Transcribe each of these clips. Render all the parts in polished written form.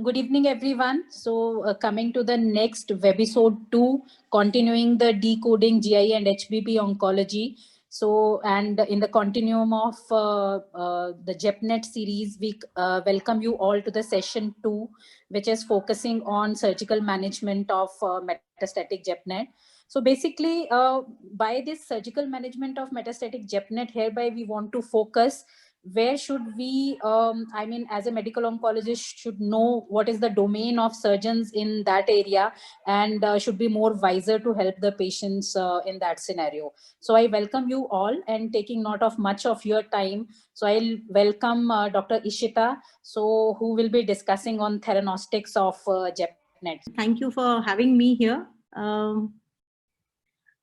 Good evening, everyone. So, coming to the next webisode 2, continuing the decoding GI and HBP oncology. So, and in the continuum of the JEPNet series, we welcome you all to the session 2, which is focusing on surgical management of metastatic JEPNet. So, basically, by this surgical management of metastatic JEPNet, hereby we want to focus where should we I mean, as a medical oncologist, should know what is the domain of surgeons in that area, and should be more wiser to help the patients in that scenario. So I welcome you all, and taking note of much of your time, so I'll welcome Dr. Ishita, so who will be discussing on theranostics of JEPNet. Thank you for having me here.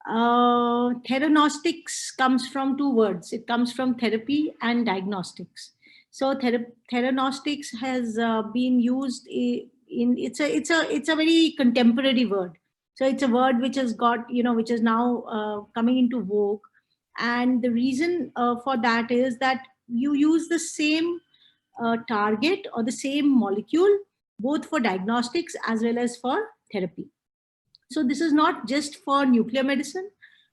Theranostics comes from two words. It comes from therapy and diagnostics. So theranostics has been used it's a very contemporary word. So it's a word which has got, which is now coming into vogue. And the reason for that is that you use the same target or the same molecule both for diagnostics as well as for therapy. So this is not just for nuclear medicine,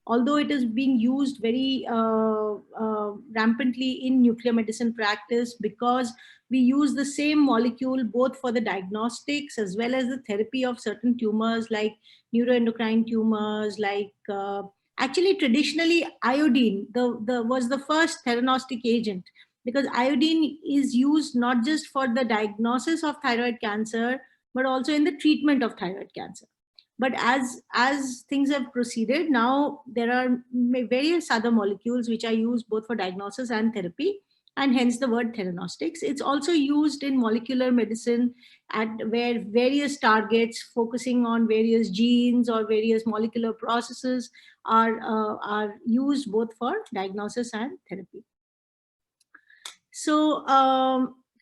although it is being used very rampantly in nuclear medicine practice, because we use the same molecule both for the diagnostics as well as the therapy of certain tumors like neuroendocrine tumors, like actually traditionally iodine was the first theranostic agent, because iodine is used not just for the diagnosis of thyroid cancer, but also in the treatment of thyroid cancer. But as things have proceeded, now there are various other molecules which are used both for diagnosis and therapy, and hence the word theranostics. It's also used in molecular medicine, at where various targets focusing on various genes or various molecular processes are used both for diagnosis and therapy. So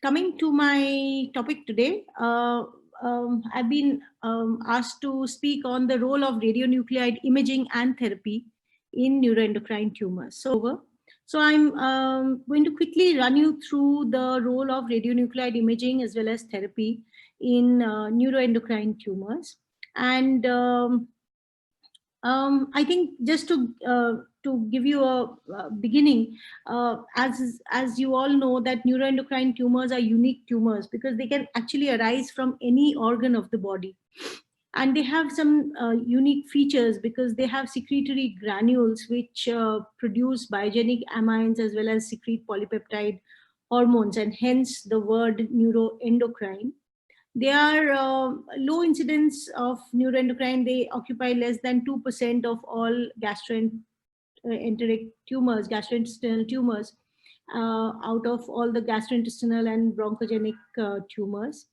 coming to my topic today, I've been asked to speak on the role of radionuclide imaging and therapy in neuroendocrine tumors. So I'm going to quickly run you through the role of radionuclide imaging as well as therapy in neuroendocrine tumors. And I think just to give you a beginning, as you all know, that neuroendocrine tumors are unique tumors because they can actually arise from any organ of the body, and they have some unique features because they have secretory granules which produce biogenic amines as well as secrete polypeptide hormones, and hence the word neuroendocrine. They are low incidence of neuroendocrine. They occupy less than 2% of all gastroenteric tumors, gastrointestinal tumors, out of all the gastrointestinal and bronchogenic tumors.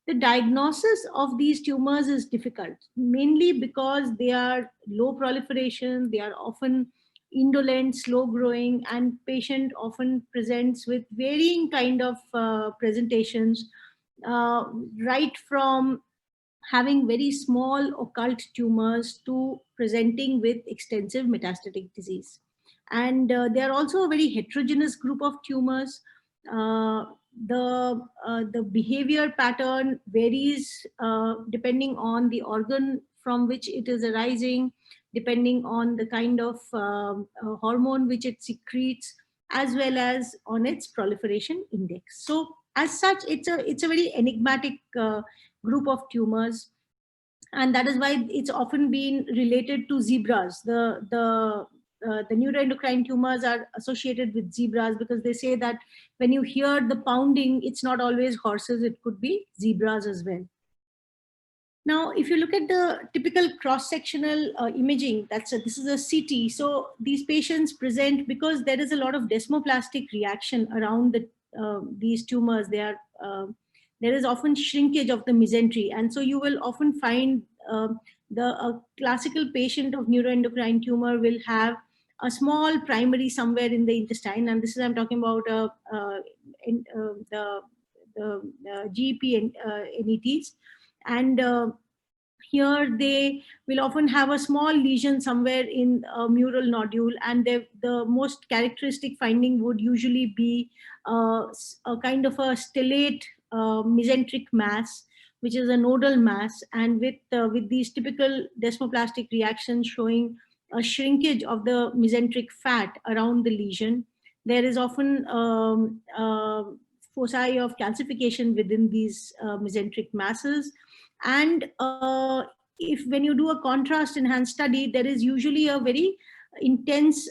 The diagnosis of these tumors is difficult, mainly because they are low proliferation, they are often indolent, slow growing, and patient often presents with varying kind of presentations, uh, right from having very small occult tumors to presenting with extensive metastatic disease. And they are also a very heterogeneous group of tumors. Uh, the behavior pattern varies depending on the organ from which it is arising, depending on the kind of hormone which it secretes, as well as on its proliferation index. So as such, it's a very enigmatic group of tumors, and that is why it's often been related to zebras. The neuroendocrine tumors are associated with zebras because they say that when you hear the pounding, it's not always horses, it could be zebras as well. Now, if you look at the typical cross-sectional imaging, this is a CT. So these patients present because there is a lot of desmoplastic reaction around these tumors. There is often shrinkage of the mesentery, and so you will often find the classical patient of neuroendocrine tumor will have a small primary somewhere in the intestine, and this is, I'm talking about the GEP and NETs. And here they will often have a small lesion somewhere in a mural nodule, and the most characteristic finding would usually be a kind of a stellate mesenteric mass, which is a nodal mass, and with these typical desmoplastic reactions showing a shrinkage of the mesenteric fat around the lesion. There is often foci of calcification within these mesenteric masses. And if when you do a contrast enhanced study, there is usually a very intense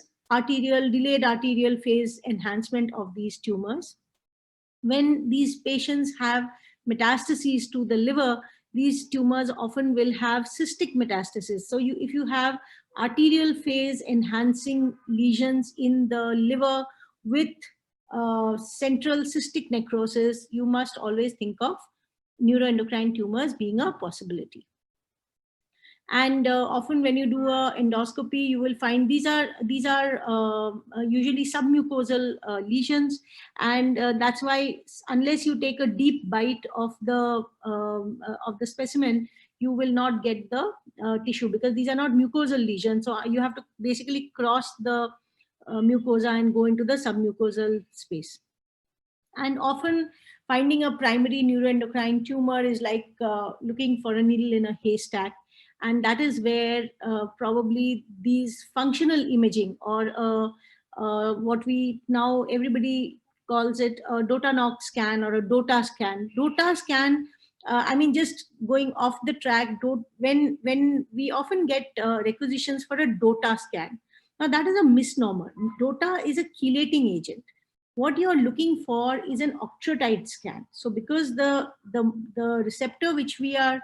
delayed arterial phase enhancement of these tumors. When these patients have metastases to the liver, these tumors often will have cystic metastasis. So if you have arterial phase enhancing lesions in the liver with central cystic necrosis, you must always think of neuroendocrine tumors being a possibility. And often when you do a endoscopy, you will find these are usually submucosal lesions, and that's why unless you take a deep bite of the specimen, you will not get the tissue, because these are not mucosal lesions. So you have to basically cross the mucosa and go into the submucosal space. And often finding a primary neuroendocrine tumor is like looking for a needle in a haystack. And that is where probably these functional imaging, or what we now everybody calls it a DOTA-NOC scan or a DOTA scan. DOTA scan, I mean, just going off the track, when we often get requisitions for a DOTA scan. Now that is a misnomer. DOTA is a chelating agent. What you're looking for is an octreotide scan. So because the receptor which we are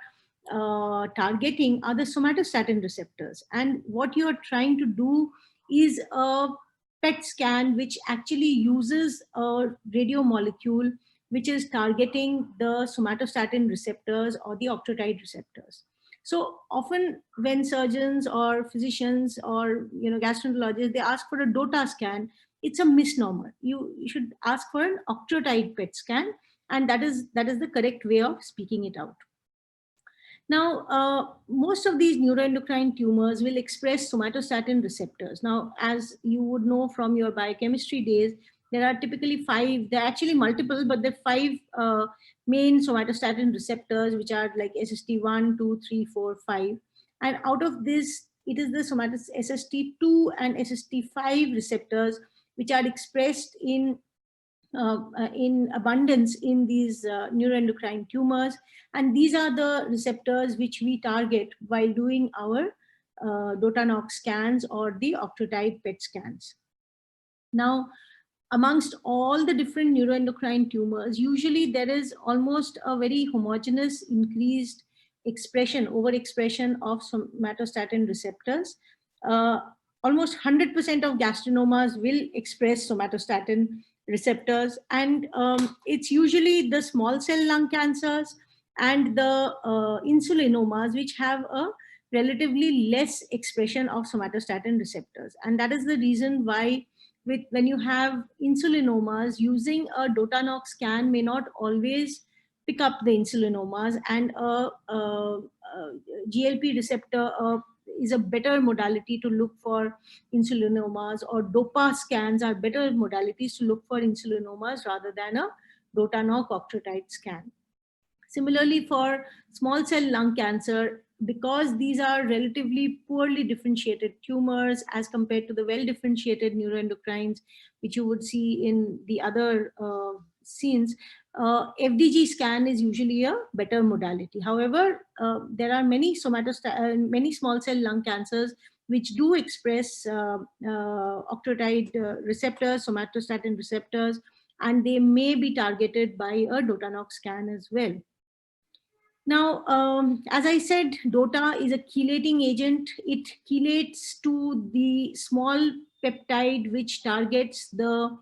targeting are the somatostatin receptors, and what you're trying to do is a PET scan which actually uses a radio molecule which is targeting the somatostatin receptors or the octreotide receptors. So often when surgeons or physicians or gastroenterologists, they ask for a DOTA scan, it's a misnomer. You should ask for an octreotide PET scan, and that is the correct way of speaking it out. Now, most of these neuroendocrine tumors will express somatostatin receptors. Now, as you would know from your biochemistry days, there are typically 5, there are actually multiple, but there are 5 main somatostatin receptors, which are like SST1, 2, 3, 4, 5. And out of this, it is the SST2 and SST5 receptors, which are expressed in abundance in these neuroendocrine tumors. And these are the receptors which we target while doing our DOTA-NOC scans or the octreotide PET scans. Now, amongst all the different neuroendocrine tumors, usually there is almost a very homogeneous increased overexpression of somatostatin receptors. Almost 100% of gastrinomas will express somatostatin receptors, and it's usually the small cell lung cancers and the insulinomas which have a relatively less expression of somatostatin receptors. And that is the reason why when you have insulinomas, using a DOTA-NOC scan may not always pick up the insulinomas, and a GLP receptor is a better modality to look for insulinomas, or DOPA scans are better modalities to look for insulinomas rather than a DOTA-NOC octreotide scan. Similarly, for small cell lung cancer, because these are relatively poorly differentiated tumors as compared to the well-differentiated neuroendocrines, which you would see in the other scenes, FDG scan is usually a better modality. However, there are many small cell lung cancers which do express octreotide receptors, somatostatin receptors, and they may be targeted by a DOTA-NOC scan as well. Now, as I said, DOTA is a chelating agent. It chelates to the small peptide which targets the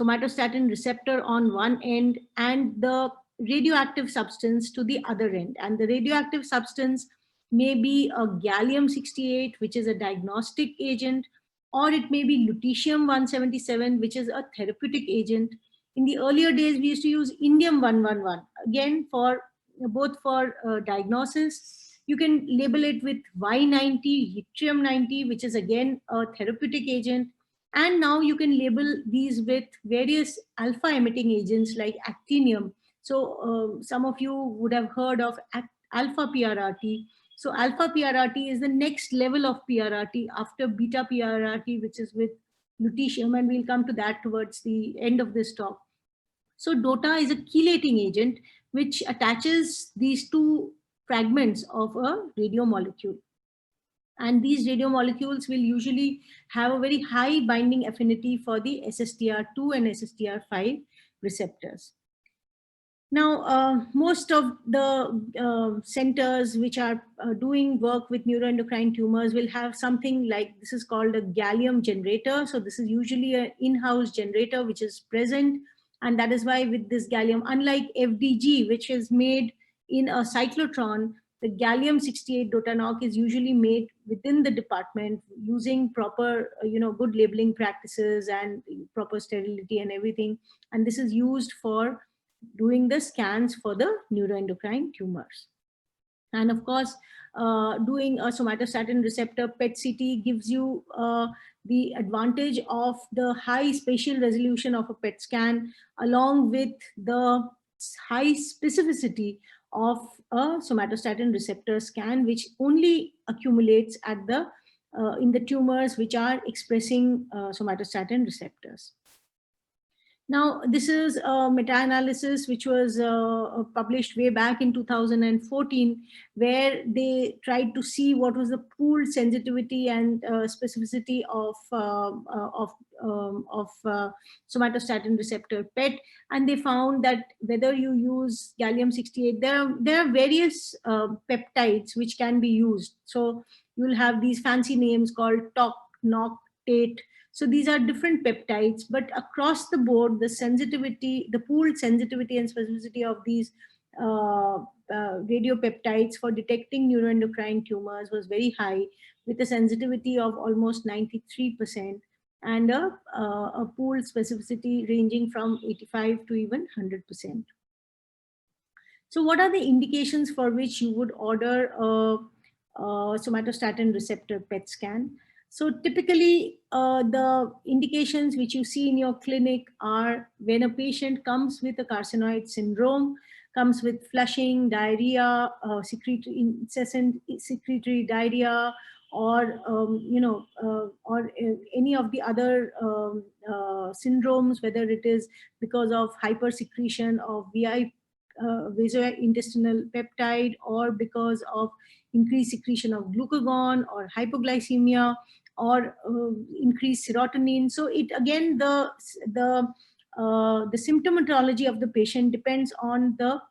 somatostatin receptor on one end and the radioactive substance to the other end. And the radioactive substance may be a gallium-68, which is a diagnostic agent, or it may be lutetium-177, which is a therapeutic agent. In the earlier days, we used to use indium-111, again both for diagnosis. You can label it with Y90, yttrium-90, which is again a therapeutic agent. And now you can label these with various alpha emitting agents like actinium. So some of you would have heard of alpha PRRT. So alpha PRRT is the next level of PRRT after beta PRRT, which is with lutetium, and we'll come to that towards the end of this talk. So DOTA is a chelating agent which attaches these two fragments of a radio molecule. And these radio molecules will usually have a very high binding affinity for the SSTR2 and SSTR5 receptors. Now, most of the centers which are doing work with neuroendocrine tumors will have something like, this is called a gallium generator. So this is usually an in-house generator which is present. And that is why with this gallium, unlike FDG, which is made in a cyclotron, the gallium-68 DOTANOC is usually made within the department using proper, good labeling practices and proper sterility and everything. And this is used for doing the scans for the neuroendocrine tumors. And of course, doing a somatostatin receptor PET-CT gives you the advantage of the high spatial resolution of a PET scan, along with the high specificity of a somatostatin receptor scan, which only accumulates at the in the tumors which are expressing somatostatin receptors. Now, this is a meta-analysis which was published way back in 2014, where they tried to see what was the pooled sensitivity and specificity of somatostatin receptor PET, and they found that whether you use gallium-68, there are various peptides which can be used. So you'll have these fancy names called TOC, NOC, TATE. So these are different peptides, but across the board, the sensitivity, the pooled sensitivity and specificity of these radiopeptides for detecting neuroendocrine tumors was very high, with a sensitivity of almost 93% and a pooled specificity ranging from 85 to even 100%. So what are the indications for which you would order a somatostatin receptor PET scan? So typically, the indications which you see in your clinic are when a patient comes with a carcinoid syndrome, comes with flushing, diarrhea, incessant secretory diarrhea, or or any of the other syndromes, whether it is because of hypersecretion of vasointestinal peptide, or because of increased secretion of glucagon, or hypoglycemia, or increased serotonin. So it again, the symptomatology of the patient depends on the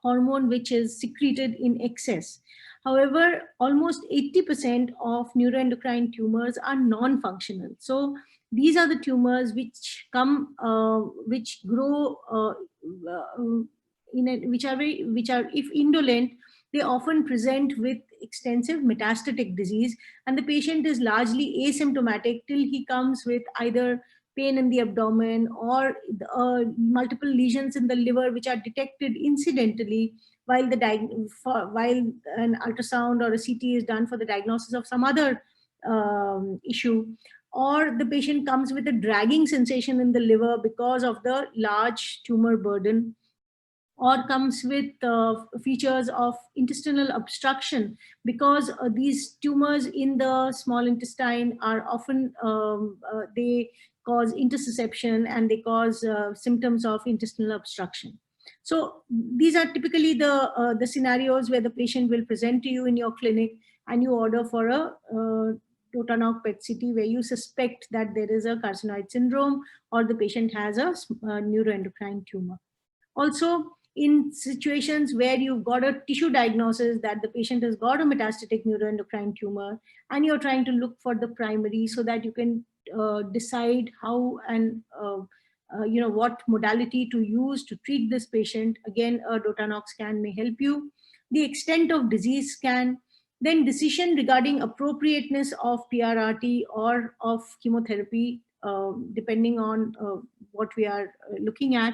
hormone which is secreted in excess. However, almost 80% of neuroendocrine tumors are non-functional. So these are the tumors which come, which grow, which are if indolent, they often present with extensive metastatic disease, and the patient is largely asymptomatic till he comes with either pain in the abdomen or multiple lesions in the liver which are detected incidentally while while an ultrasound or a CT is done for the diagnosis of some other issue, or the patient comes with a dragging sensation in the liver because of the large tumor burden, or comes with features of intestinal obstruction, because these tumors in the small intestine are often, they cause intussusception and they cause symptoms of intestinal obstruction. So these are typically the scenarios where the patient will present to you in your clinic and you order for a DOTANOC PET-CT where you suspect that there is a carcinoid syndrome or the patient has a neuroendocrine tumor. Also, in situations where you've got a tissue diagnosis that the patient has got a metastatic neuroendocrine tumor and you're trying to look for the primary so that you can decide how and what modality to use to treat this patient, again, a DOTANOC scan may help you. The extent of disease scan, then decision regarding appropriateness of PRRT or of chemotherapy, depending on what we are looking at,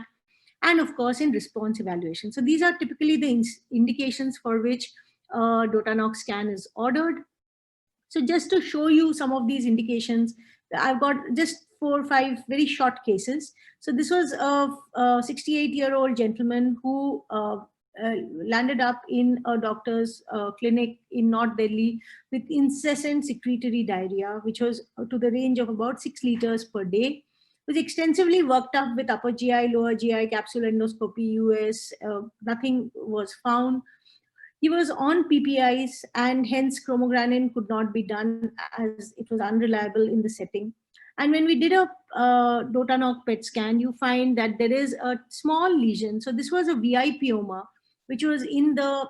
and of course in response evaluation. So these are typically the indications for which DOTANOC scan is ordered. So just to show you some of these indications, I've got just 4 or 5 very short cases. So this was a 68-year-old gentleman who landed up in a doctor's clinic in North Delhi with incessant secretory diarrhea, which was to the range of about 6 liters per day. Was extensively worked up with upper GI, lower GI, capsule endoscopy, US. Nothing was found. He was on PPIs, and hence chromogranin could not be done as it was unreliable in the setting. And when we did a Dotanoc PET scan, you find that there is a small lesion. So this was a VIPoma, which was in the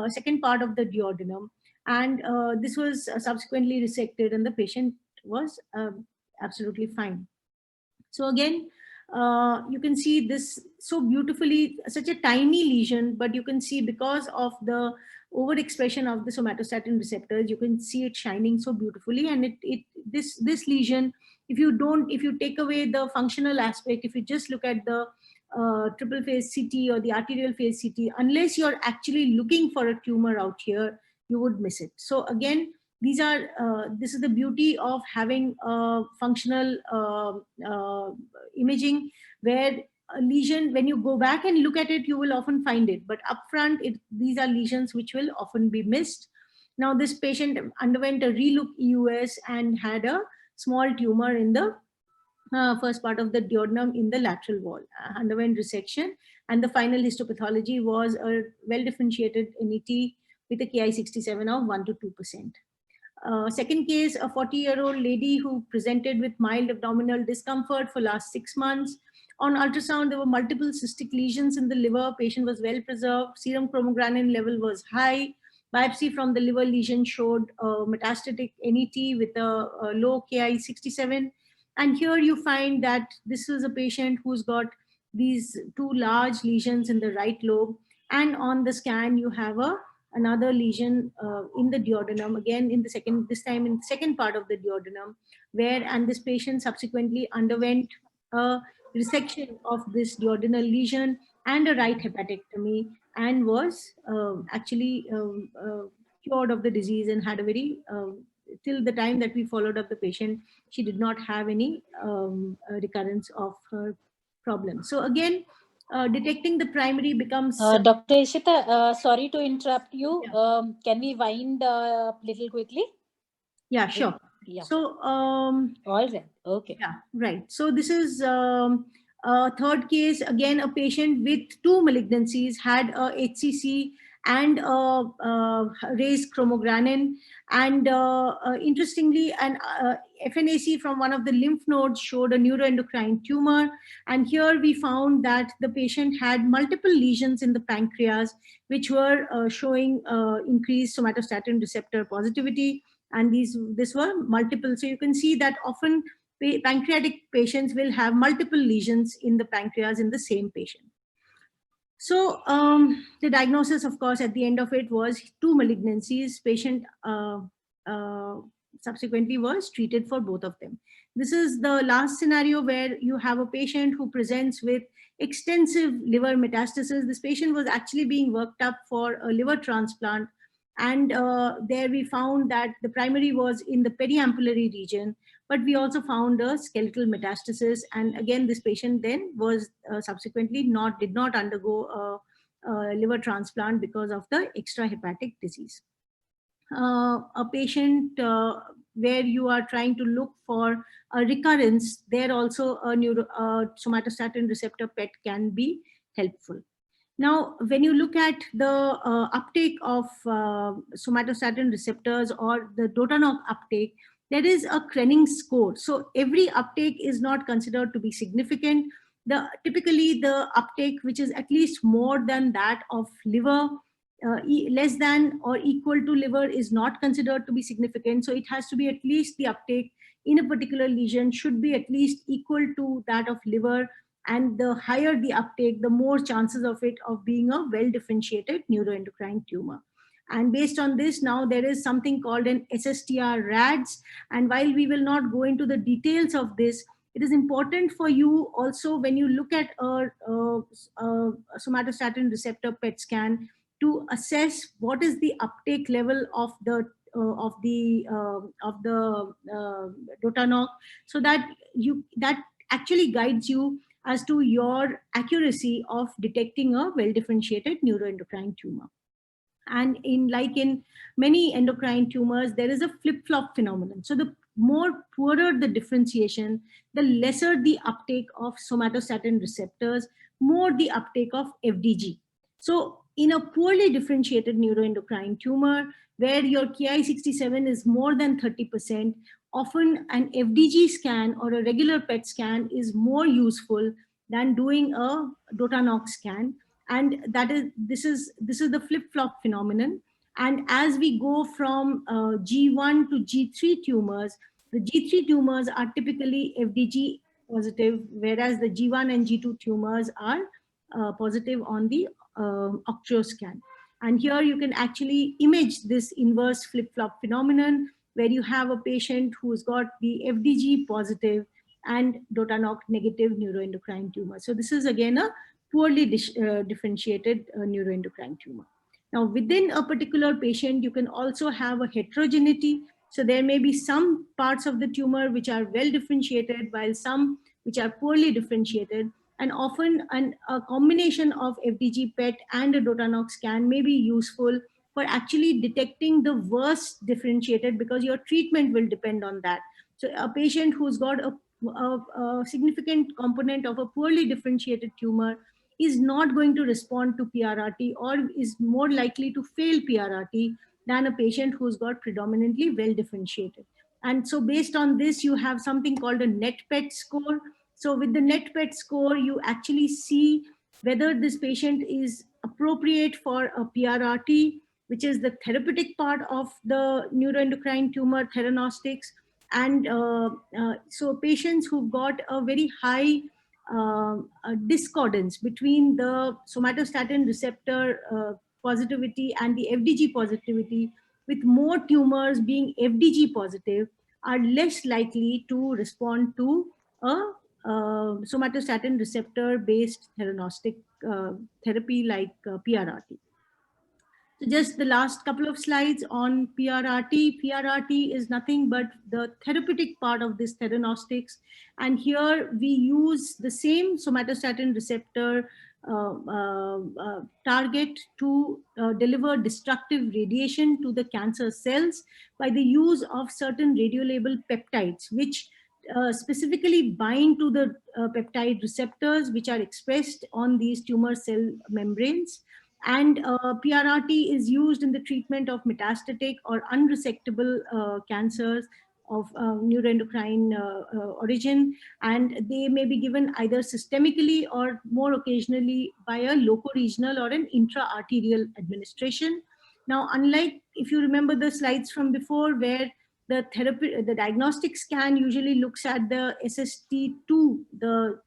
second part of the duodenum. And this was subsequently resected, and the patient was absolutely fine. So again, you can see this so beautifully, such a tiny lesion, but you can see because of the overexpression of the somatostatin receptors, you can see it shining so beautifully. And this lesion, if you take away the functional aspect, if you just look at the triple phase CT or the arterial phase CT, unless you're actually looking for a tumor out here, you would miss it. So again, this is the beauty of having functional imaging, where a lesion, when you go back and look at it, you will often find it, but upfront these are lesions which will often be missed. Now this patient underwent a relook EUS and had a small tumor in the first part of the duodenum in the lateral wall, underwent resection, and the final histopathology was a well differentiated NET with a Ki67 of 1 to 2%. Second case, a 40-year-old lady who presented with mild abdominal discomfort for last 6 months. On ultrasound, there were multiple cystic lesions in the liver. Patient was well preserved. Serum chromogranin level was high. Biopsy from the liver lesion showed metastatic NET with a low Ki67. And here you find that this is a patient who's got these 2 large lesions in the right lobe. And on the scan, you have another lesion in the duodenum, again this time in the second part of the duodenum, and this patient subsequently underwent a resection of this duodenal lesion and a right hepatectomy, and was actually cured of the disease, and had a very till the time that we followed up the patient, she did not have any recurrence of her problem. So again, detecting the primary becomes Dr. Ishita, sorry to interrupt you. Yeah. Can we wind up little quickly? Yeah, sure. Yeah. So, all right. Okay. yeah, right. So this is a third case. Again, a patient with 2 malignancies, had a HCC and raised chromogranin, and interestingly, an FNAC from one of the lymph nodes showed a neuroendocrine tumor. And here we found that the patient had multiple lesions in the pancreas, which were showing increased somatostatin receptor positivity, and this were multiple. So you can see that often pancreatic patients will have multiple lesions in the pancreas in the same patient. So the diagnosis, of course, at the end of it was 2 malignancies. Patient subsequently was treated for both of them. This is the last scenario where you have a patient who presents with extensive liver metastasis. This patient was actually being worked up for a liver transplant, and there we found that the primary was in the periampullary region, but we also found a skeletal metastasis. And again, this patient then was subsequently did not undergo a liver transplant because of the extrahepatic disease. A patient where you are trying to look for a recurrence, there also a somatostatin receptor PET can be helpful. Now, when you look at the uptake of somatostatin receptors or the Dotanoc uptake, there is a Krenning score. So every uptake is not considered to be significant. Typically the uptake which is at least more than that of liver, less than or equal to liver, is not considered to be significant. So it has to be at least the uptake in a particular lesion should be at least equal to that of liver, and the higher the uptake, the more chances of it of being a well differentiated neuroendocrine tumor. And based on this, now there is something called an SSTR RADS. And while we will not go into the details of this, it is important for you also, when you look at a somatostatin receptor PET scan, to assess what is the uptake level of the DOTANOC, so that actually guides you as to your accuracy of detecting a well differentiated neuroendocrine tumor. And in many endocrine tumors, there is a flip-flop phenomenon. So the more poorer the differentiation, the lesser the uptake of somatostatin receptors, more the uptake of FDG. So in a poorly differentiated neuroendocrine tumor where your Ki67 is more than 30%, often an FDG scan or a regular PET scan is more useful than doing a DOTANOC scan. And this is the flip-flop phenomenon. And as we go from G1 to G3 tumors, the G3 tumors are typically FDG positive, whereas the G1 and G2 tumors are positive on the octreoscan. And here you can actually image this inverse flip-flop phenomenon where you have a patient who's got the FDG positive and DOTANOC negative neuroendocrine tumor. So this is again a poorly differentiated neuroendocrine tumor. Now, within a particular patient, you can also have a heterogeneity. So there may be some parts of the tumor which are well differentiated, while some which are poorly differentiated. And often a combination of FDG PET and a DOTANOC scan may be useful for actually detecting the worst differentiated, because your treatment will depend on that. So a patient who's got a significant component of a poorly differentiated tumor is not going to respond to PRRT, or is more likely to fail PRRT than a patient who's got predominantly well differentiated. And so based on this, you have something called a net PET score. So with the net PET score, you actually see whether this patient is appropriate for a PRRT, which is the therapeutic part of the neuroendocrine tumor theranostics. And so patients who've got a very high discordance between the somatostatin receptor positivity and the FDG positivity, with more tumors being FDG positive, are less likely to respond to a somatostatin receptor based theranostic therapy like PRRT. So just the last couple of slides on PRRT. PRRT is nothing but the therapeutic part of this theranostics. And here we use the same somatostatin receptor target to deliver destructive radiation to the cancer cells by the use of certain radiolabeled peptides, which specifically bind to the peptide receptors which are expressed on these tumor cell membranes. And PRRT is used in the treatment of metastatic or unresectable cancers of neuroendocrine origin, and they may be given either systemically or more occasionally by a locoregional or an intra-arterial administration. Now, unlike, if you remember the slides from before, where the diagnostic scan usually looks at the SST2, the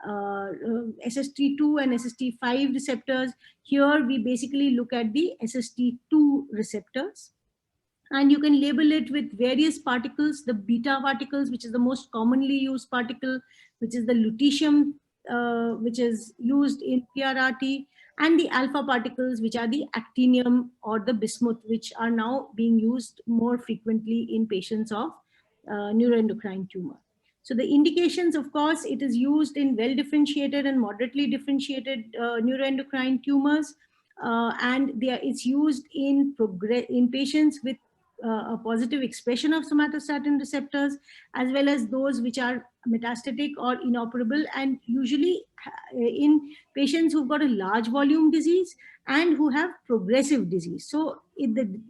SST2 and SST5 receptors. Here we basically look at the SST2 receptors, and you can label it with various particles: the beta particles, which is the most commonly used particle, which is the lutetium, which is used in PRRT, and the alpha particles, which are the actinium or the bismuth, which are now being used more frequently in patients of neuroendocrine tumor. So the indications, of course, it is used in well differentiated and moderately differentiated neuroendocrine tumors, and it's used in patients with a positive expression of somatostatin receptors, as well as those which are metastatic or inoperable, and usually in patients who've got a large volume disease and who have progressive disease. So the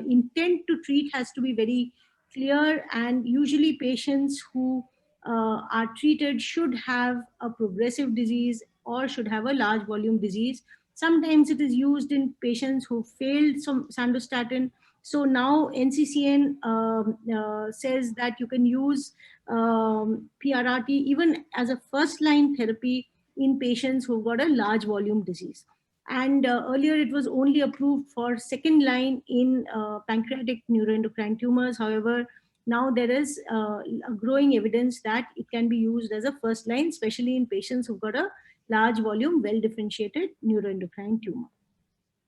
intent to treat has to be very clear, and usually patients who are treated should have a progressive disease or should have a large volume disease. Sometimes it is used in patients who failed some sandostatin. So now NCCN says that you can use PRRT even as a first line therapy in patients who've got a large volume disease. And earlier it was only approved for second line in pancreatic neuroendocrine tumors. However, now there is a growing evidence that it can be used as a first line, especially in patients who've got a large volume, well differentiated neuroendocrine tumor.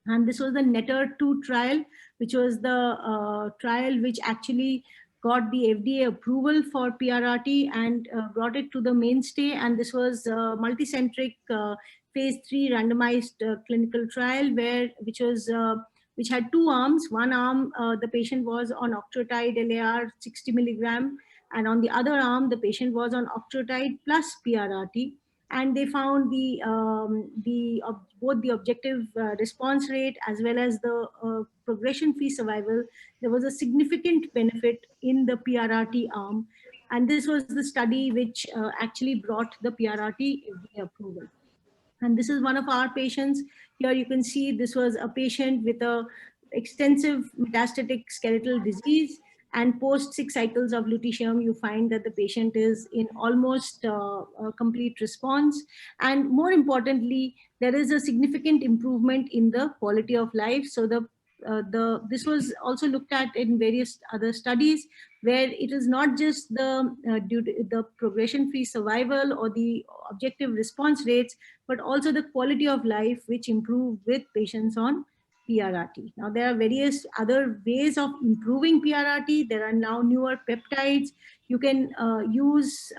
And this was the NETTER-2 trial, which was the trial which actually got the FDA approval for PRRT and brought it to the mainstay. And this was a multicentric phase 3 randomized clinical trial which had two arms. One arm, the patient was on octreotide LAR 60 milligram, and on the other arm, the patient was on octreotide plus PRRT. And they found both the objective response rate as well as the progression-free survival. There was a significant benefit in the PRRT arm, and this was the study which actually brought the PRRT FDA approval. And this is one of our patients. Here you can see this was a patient with a extensive metastatic skeletal disease, and post 6 cycles of lutetium, you find that the patient is in almost a complete response. And more importantly, there is a significant improvement in the quality of life. So this was also looked at in various other studies, where it is not just the progression-free survival or the objective response rates, but also the quality of life which improved with patients on PRRT. Now, there are various other ways of improving PRRT. There are now newer peptides. You can use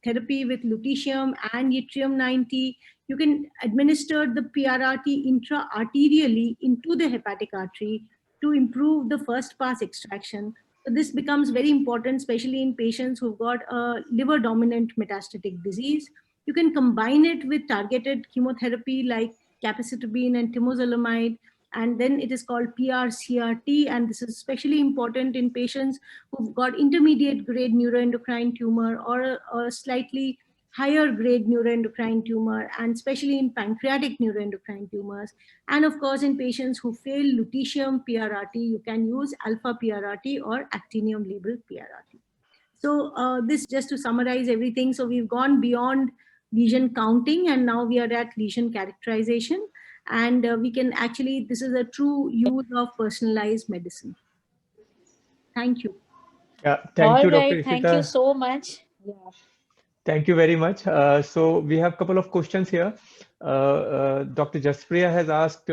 therapy with lutetium and yttrium-90. You can administer the PRRT intra-arterially into the hepatic artery to improve the first pass extraction. So this becomes very important, especially in patients who've got a liver-dominant metastatic disease. You can combine it with targeted chemotherapy like capecitabine and temozolomide, and then it is called PRCRT, and this is especially important in patients who've got intermediate grade neuroendocrine tumor or a slightly higher grade neuroendocrine tumor, and especially in pancreatic neuroendocrine tumors. And of course, in patients who fail lutetium PRRT, you can use alpha PRRT or actinium labeled PRRT. So this just to summarize everything. So we've gone beyond lesion counting, and now we are at lesion characterization. And we can actually, this is a true use of personalized medicine. Thank you. Yeah, thank you, Dr. Thank you Ishita. so much. Yeah. Thank you very much. So we have a couple of questions here. Dr. Jaspriya has asked,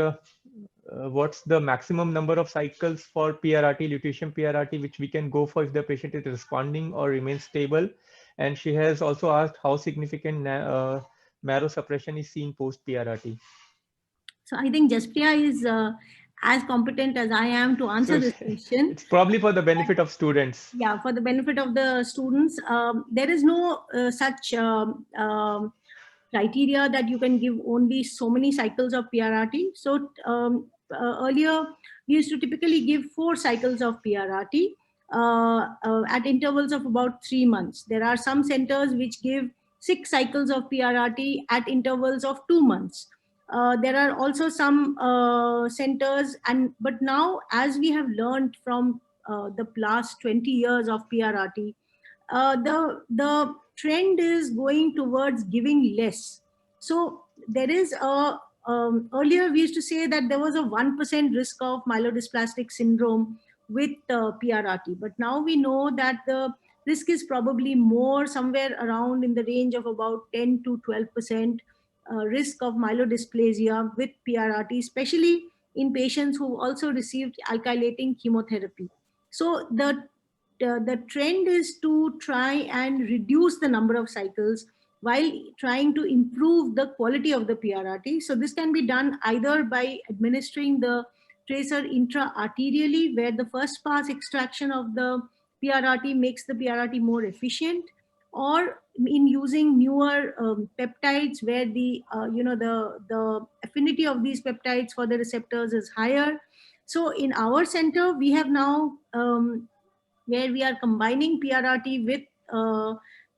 what's the maximum number of cycles for PRRT, lutetium PRRT, which we can go for if the patient is responding or remains stable? And she has also asked how significant marrow suppression is seen post PRRT. So I think Jaspriya is as competent as I am to answer this question. It's probably for the benefit of students. Yeah, for the benefit of the students. There is no such criteria that you can give only so many cycles of PRRT. So earlier, we used to typically give 4 cycles of PRRT at intervals of about 3 months. There are some centers which give 6 cycles of PRRT at intervals of 2 months. There are also some centers, but now, as we have learned from the last 20 years of PRRT, the trend is going towards giving less. So there is earlier we used to say that there was a 1% risk of myelodysplastic syndrome with PRRT, but now we know that the risk is probably more, somewhere around in the range of about 10 to 12% risk of myelodysplasia with PRRT, especially in patients who also received alkylating chemotherapy. So the trend is to try and reduce the number of cycles while trying to improve the quality of the PRRT. So this can be done either by administering the tracer intra-arterially, where the first pass extraction of the PRRT makes the PRRT more efficient, or in using newer peptides where the affinity of these peptides for the receptors is higher. So in our center, we have now where we are combining PRRT with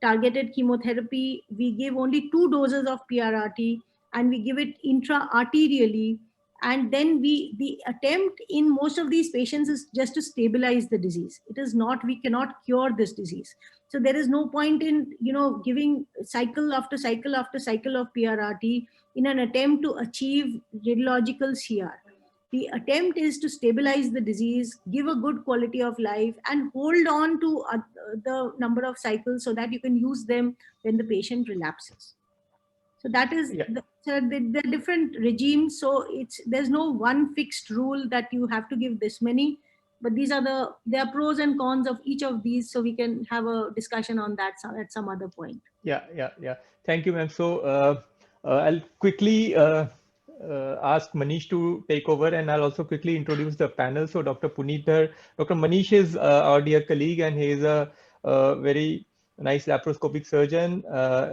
targeted chemotherapy. We give only 2 doses of PRRT and we give it intra-arterially. And then the attempt in most of these patients is just to stabilize the disease. It is not, we cannot cure this disease. So there is no point in, giving cycle after cycle after cycle of PRRT in an attempt to achieve radiological CR. The attempt is to stabilize the disease, give a good quality of life, and hold on to the number of cycles so that you can use them when the patient relapses. So that is Yeah. the different regimes. So there's no one fixed rule that you have to give this many, but there are pros and cons of each of these. So we can have a discussion on that at some other point. Yeah. Thank you, ma'am. So I'll quickly ask Manish to take over, and I'll also quickly introduce the panel. So Dr. Puneet, Dr. Manish is our dear colleague, and he is a very nice laparoscopic surgeon.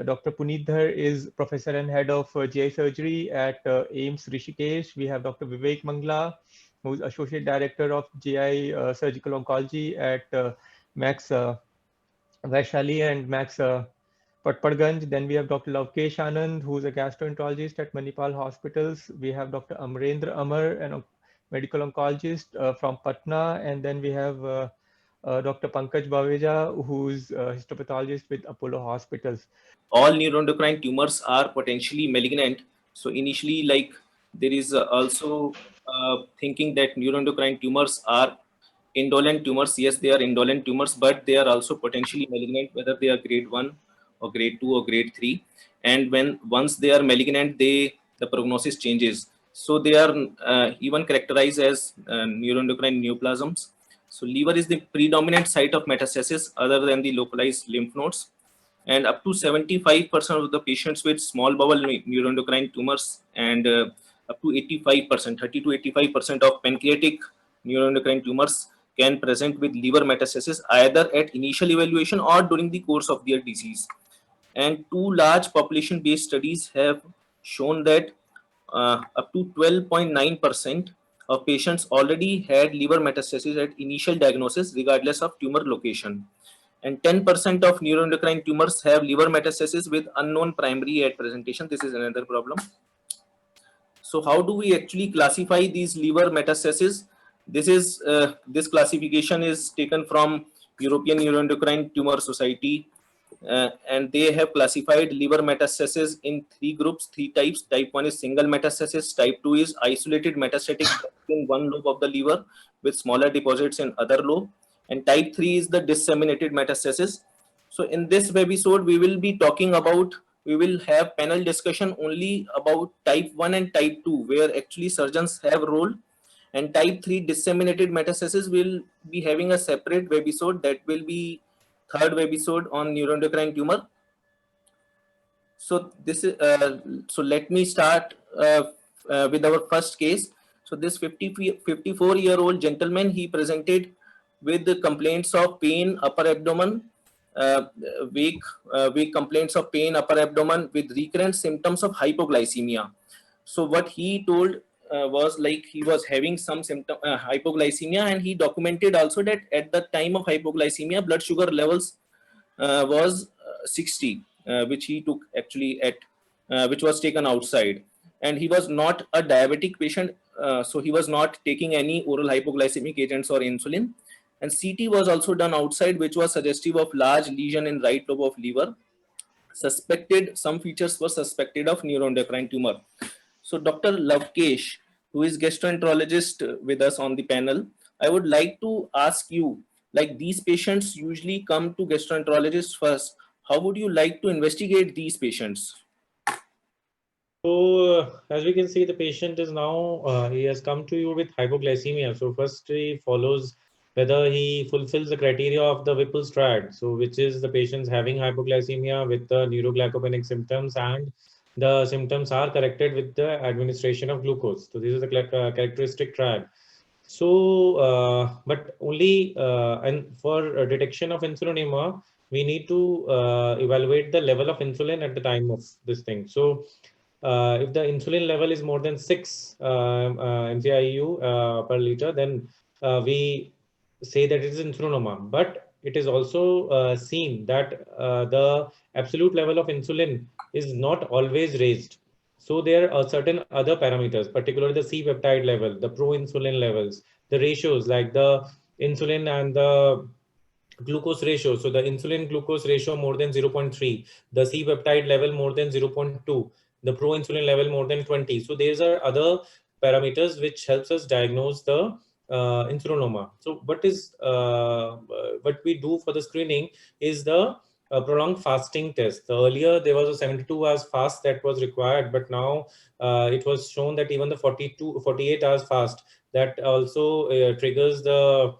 Dr. Puneet Dhar is professor and head of GI surgery at AIIMS Rishikesh. We have Dr. Vivek Mangla, who is associate director of GI surgical oncology at Max Vaishali and Max Patparganj. Then we have Dr. Lavkesh Anand, who is a gastroenterologist at Manipal Hospitals. We have Dr. Amrendra Amar, a medical oncologist from Patna. And then we have Dr. Pankaj Baveja, who is a histopathologist with Apollo Hospitals. All neuroendocrine tumors are potentially malignant. So initially, like there is also thinking that neuroendocrine tumors are indolent tumors. Yes, they are indolent tumors, but they are also potentially malignant, whether they are grade 1 or grade 2 or grade 3. And once they are malignant, the prognosis changes. So they are even characterized as neuroendocrine neoplasms. So liver is the predominant site of metastasis other than the localized lymph nodes. And up to 75% of the patients with small bowel neuroendocrine tumors, and up to 85%, 30 to 85% of pancreatic neuroendocrine tumors can present with liver metastasis either at initial evaluation or during the course of their disease. And two large population-based studies have shown that up to 12.9% of patients already had liver metastasis at initial diagnosis, regardless of tumor location. And 10% of neuroendocrine tumors have liver metastasis with unknown primary at presentation. This is another problem. So how do we actually classify these liver metastases? This classification is taken from European Neuroendocrine Tumor Society, and they have classified liver metastasis in three groups, three types. Type 1 is single metastasis. Type 2 is isolated metastatic in one lobe of the liver with smaller deposits in other lobe. And type 3 is the disseminated metastasis. So in this webisode, we will have panel discussion only about type 1 and type 2, where actually surgeons have a role. And type 3 disseminated metastasis will be having a separate webisode that will be third webisode on neuroendocrine tumor. So this is so let me start with our first case. So this 54-year-old gentleman, he presented with the complaints of pain, upper abdomen, weak complaints of pain, upper abdomen with recurrent symptoms of hypoglycemia. So what he told was like he was having some symptom hypoglycemia, and he documented also that at the time of hypoglycemia, blood sugar levels was 60, which he took actually at which was taken outside. And he was not a diabetic patient, so he was not taking any oral hypoglycemic agents or insulin. And CT was also done outside, which was suggestive of large lesion in right lobe of liver. Some features were suspected of neuroendocrine tumor. So Dr. Lavkesh, who is gastroenterologist with us on the panel, I would like to ask you, like these patients usually come to gastroenterologists first. How would you like to investigate these patients? So as we can see, the patient is now, he has come to you with hypoglycemia. So first he follows whether he fulfills the criteria of the Whipple's triad. So which is the patient's having hypoglycemia with the neuroglycopenic symptoms, and the symptoms are corrected with the administration of glucose. So this is the characteristic triad. So, but only, and for detection of insulinema, we need to evaluate the level of insulin at the time of this thing. So if the insulin level is more than 6 MCIU per liter, then we say that it is insulinoma. But it is also seen that the absolute level of insulin is not always raised. So there are certain other parameters, particularly the C-peptide level, the proinsulin levels, the ratios like the insulin and the glucose ratio. So the insulin glucose ratio more than 0.3, the C-peptide level more than 0.2, the proinsulin level more than 20. So these are other parameters which helps us diagnose the insulinoma. So what we do for the screening is the prolonged fasting test. Earlier, there was a 72 hours fast that was required, but now it was shown that even the 48 hours fast that also triggers the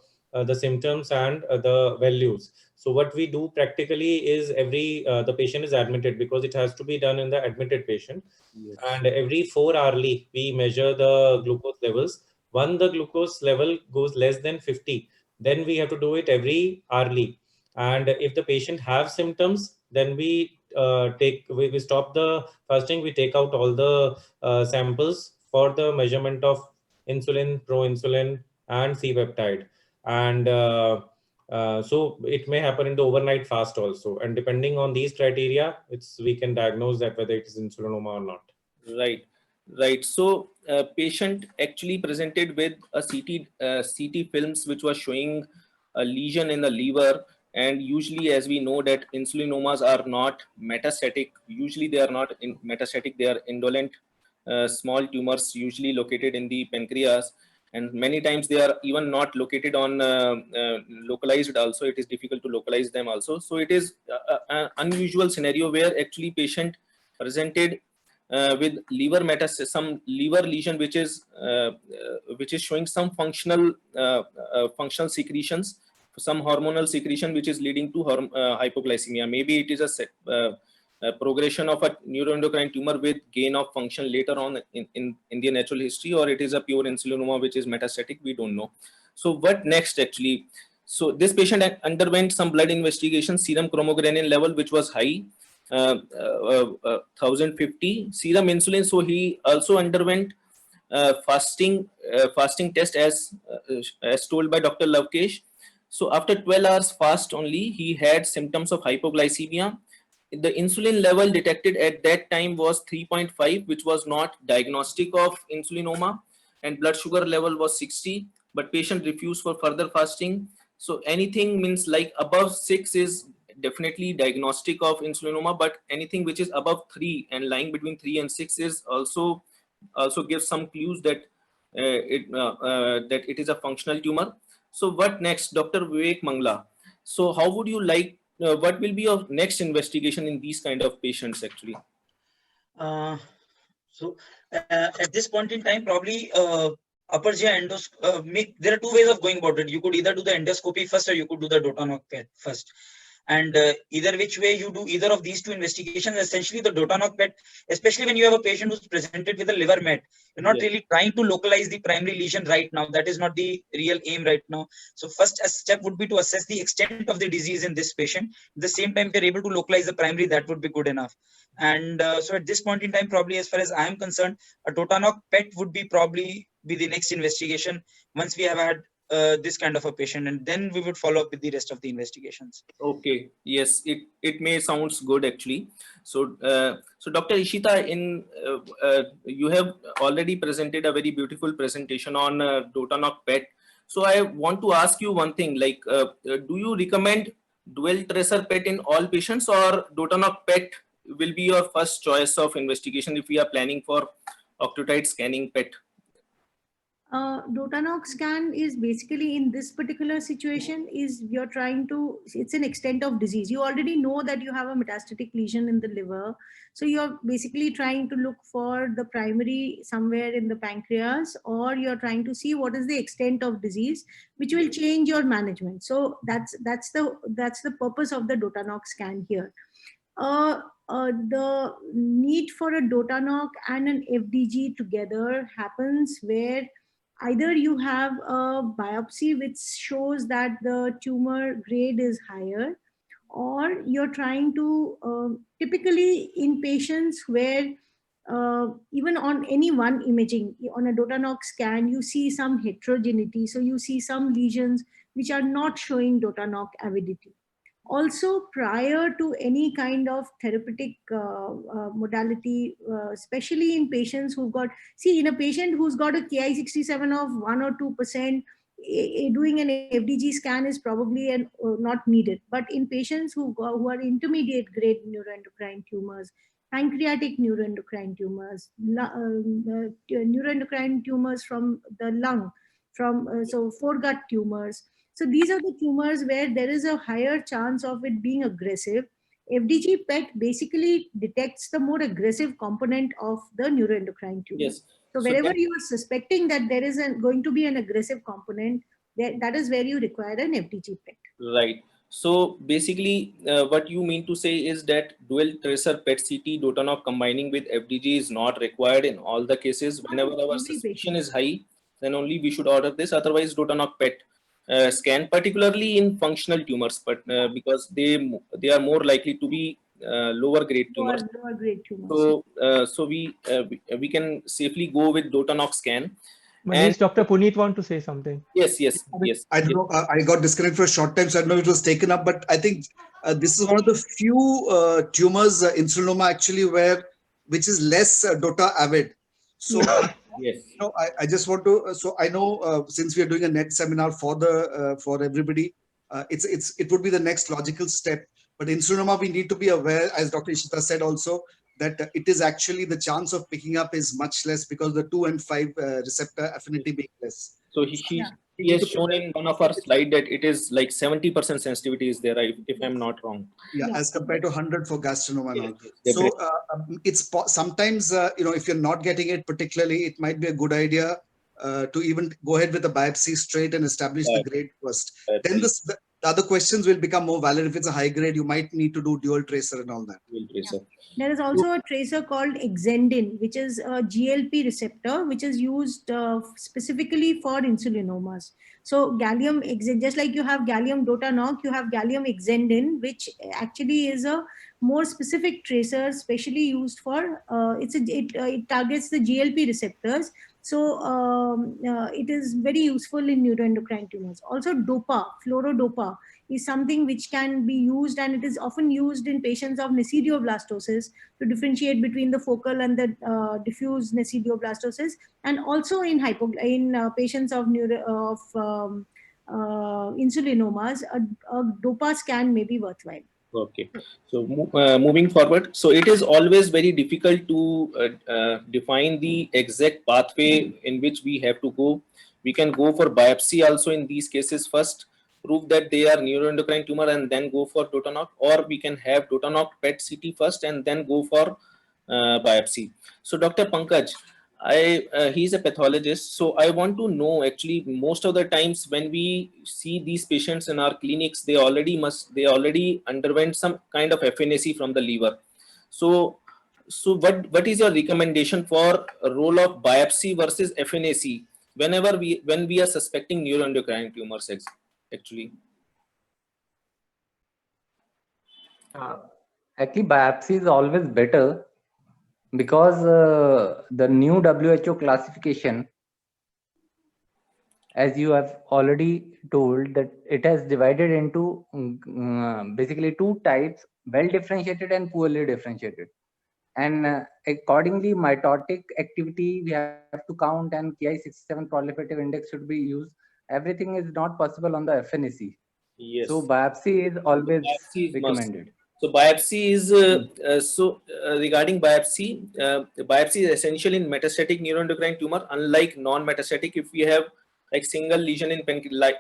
symptoms and the values. So what we do practically is the patient is admitted, because it has to be done in the admitted patient. Yes. And every 4 hourly, we measure the glucose levels. When the glucose level goes less than 50, then we have to do it every hourly. And if the patient have symptoms, then we stop the fasting. We take out all the samples for the measurement of insulin, proinsulin, and C-peptide. And so it may happen in the overnight fast also. And depending on these criteria, we can diagnose that whether it is insulinoma or not. Right, right. So patient actually presented with a CT films which was showing a lesion in the liver, and usually, as we know, that insulinomas are not metastatic. Usually they are not metastatic, they are indolent small tumors usually located in the pancreas, and many times they are even not located on localized also. It is difficult to localize them also. So it is an unusual scenario where actually patient presented with liver metastasis, some liver lesion which is showing some functional secretions, some hormonal secretion which is leading to hypoglycemia. Maybe it is a progression of a neuroendocrine tumor with gain of function later on in the natural history, or it is a pure insulinoma which is metastatic. We don't know. So what next actually? So this patient underwent some blood investigation, serum chromogranin level which was high, 1050 serum insulin. So he also underwent fasting test as told by Dr. Lavkesh. So after 12 hours fast only, he had symptoms of hypoglycemia. The insulin level detected at that time was 3.5, which was not diagnostic of insulinoma, and blood sugar level was 60, but patient refused for further fasting. So anything means like above 6 is definitely diagnostic of insulinoma, but anything which is above 3 and lying between 3 and 6 is also gives some clues that that it is a functional tumor. So what next, Dr. Vivek Mangla? So how would you like, what will be your next investigation in these kind of patients actually? So at this point in time, probably upper GI endoscopy, there are two ways of going about it. You could either do the endoscopy first, or you could do the Dotanoc PET first. And either which way you do either of these two investigations, essentially the Dotanoc PET, especially when you have a patient who's presented with a liver met, you're not really trying to localize the primary lesion right now. That is not the real aim right now. So first step would be to assess the extent of the disease in this patient. At the same time, we're able to localize the primary, that would be good enough. And so at this point in time, probably as far as I am concerned, a Dotanoc PET would be probably be the next investigation once we have had this kind of a patient, and then we would follow up with the rest of the investigations. Okay, yes, it may sounds good actually. So so Dr. Ishita, you have already presented a very beautiful presentation on Dotanoc PET. So I want to ask you one thing, like do you recommend dual tracer PET in all patients, or Dotanoc PET will be your first choice of investigation if we are planning for octreotide scanning PET? Dotanoc scan is basically, in this particular situation, is you're trying to, it's an extent of disease. You already know that you have a metastatic lesion in the liver. So you're basically trying to look for the primary somewhere in the pancreas, or you're trying to see what is the extent of disease, which will change your management. So that's the purpose of the Dotanoc scan here. The need for a Dotanoc and an FDG together happens where either you have a biopsy which shows that the tumor grade is higher, or you're trying to, typically in patients where even on any one imaging, on a Dotanoc scan, you see some heterogeneity. So you see some lesions which are not showing Dotanoc avidity. Also, prior to any kind of therapeutic modality, especially in patients who've got, see, in a patient who's got a Ki67 of 1 or 2%, doing an FDG scan is probably not needed. But in patients who are intermediate grade neuroendocrine tumors, pancreatic neuroendocrine tumors, neuroendocrine tumors from the lung, so foregut tumors. So these are the tumors where there is a higher chance of it being aggressive. FDG PET basically detects the more aggressive component of the neuroendocrine tumor. Yes. So So wherever that- you are suspecting that there is going to be an aggressive component, that is where you require an FDG PET. Right. So basically, what you mean to say is that dual tracer PET-CT Dotanoc combining with FDG is not required in all the cases. Whenever our Every suspicion patient. is high, then only we should order this. Otherwise, Dotanoc PET scan, particularly in functional tumors, but because they are more likely to be lower grade tumors. Lower grade tumors. So we can safely go with Dotanoc scan. Manish, Dr. Puneet want to say something. Yes. I don't know. I got disconnected for a short time, so I don't know if it was taken up. But I think this is one of the few tumors, insulinoma, actually, which is less DOTA avid. So Yes. I just want to. So I know since we are doing a net seminar for everybody, it would be the next logical step. But insulinoma, we need to be aware, as Dr. Ishita said also, that it is actually the chance of picking up is much less because the 2 and 5 receptor affinity being less. So he has shown in one of our slide that it is like 70% sensitivity is there, if I'm not wrong. Yeah, as compared to 100 for gastronoma and all. Yes, So it's sometimes if you're not getting it particularly, it might be a good idea to even go ahead with a biopsy straight and establish the grade first. Then the other questions will become more valid. If it's a high grade, you might need to do dual tracer and all that. Dual tracer. There is also a tracer called Exendin, which is a GLP receptor, which is used specifically for insulinomas. So gallium, just like you have gallium Dotanoc, you have gallium Exendin, which actually is a more specific tracer, specially used for, it targets the GLP receptors. So it is very useful in neuroendocrine tumors. Also DOPA, fluorodopa, is something which can be used, and it is often used in patients of nesidioblastosis to differentiate between the focal and the diffuse nesidioblastosis, and also in patients of insulinomas, a DOPA scan may be worthwhile. Okay. So moving forward, so it is always very difficult to define the exact pathway in which we have to go. We can go for biopsy also in these cases first, prove that they are neuroendocrine tumor and then go for Dotanoc, or we can have Dotanoc PET-CT first and then go for biopsy. So Dr. Pankaj, he's a pathologist, so I want to know, actually, most of the times when we see these patients in our clinics, they already underwent some kind of FNAC from the liver. So what is your recommendation for a role of biopsy versus FNAC when we are suspecting neuroendocrine tumors actually? Actually, biopsy is always better, because the new WHO classification, as you have already told, that it has divided into basically two types: well differentiated and poorly differentiated. And accordingly, mitotic activity we have to count, and Ki-67 proliferative index should be used. Everything is not possible on the FNAC. Yes. So biopsy is always Biopsy is recommended. So biopsy is regarding biopsy. Biopsy is essential in metastatic neuroendocrine tumor. Unlike non-metastatic, if we have like single lesion in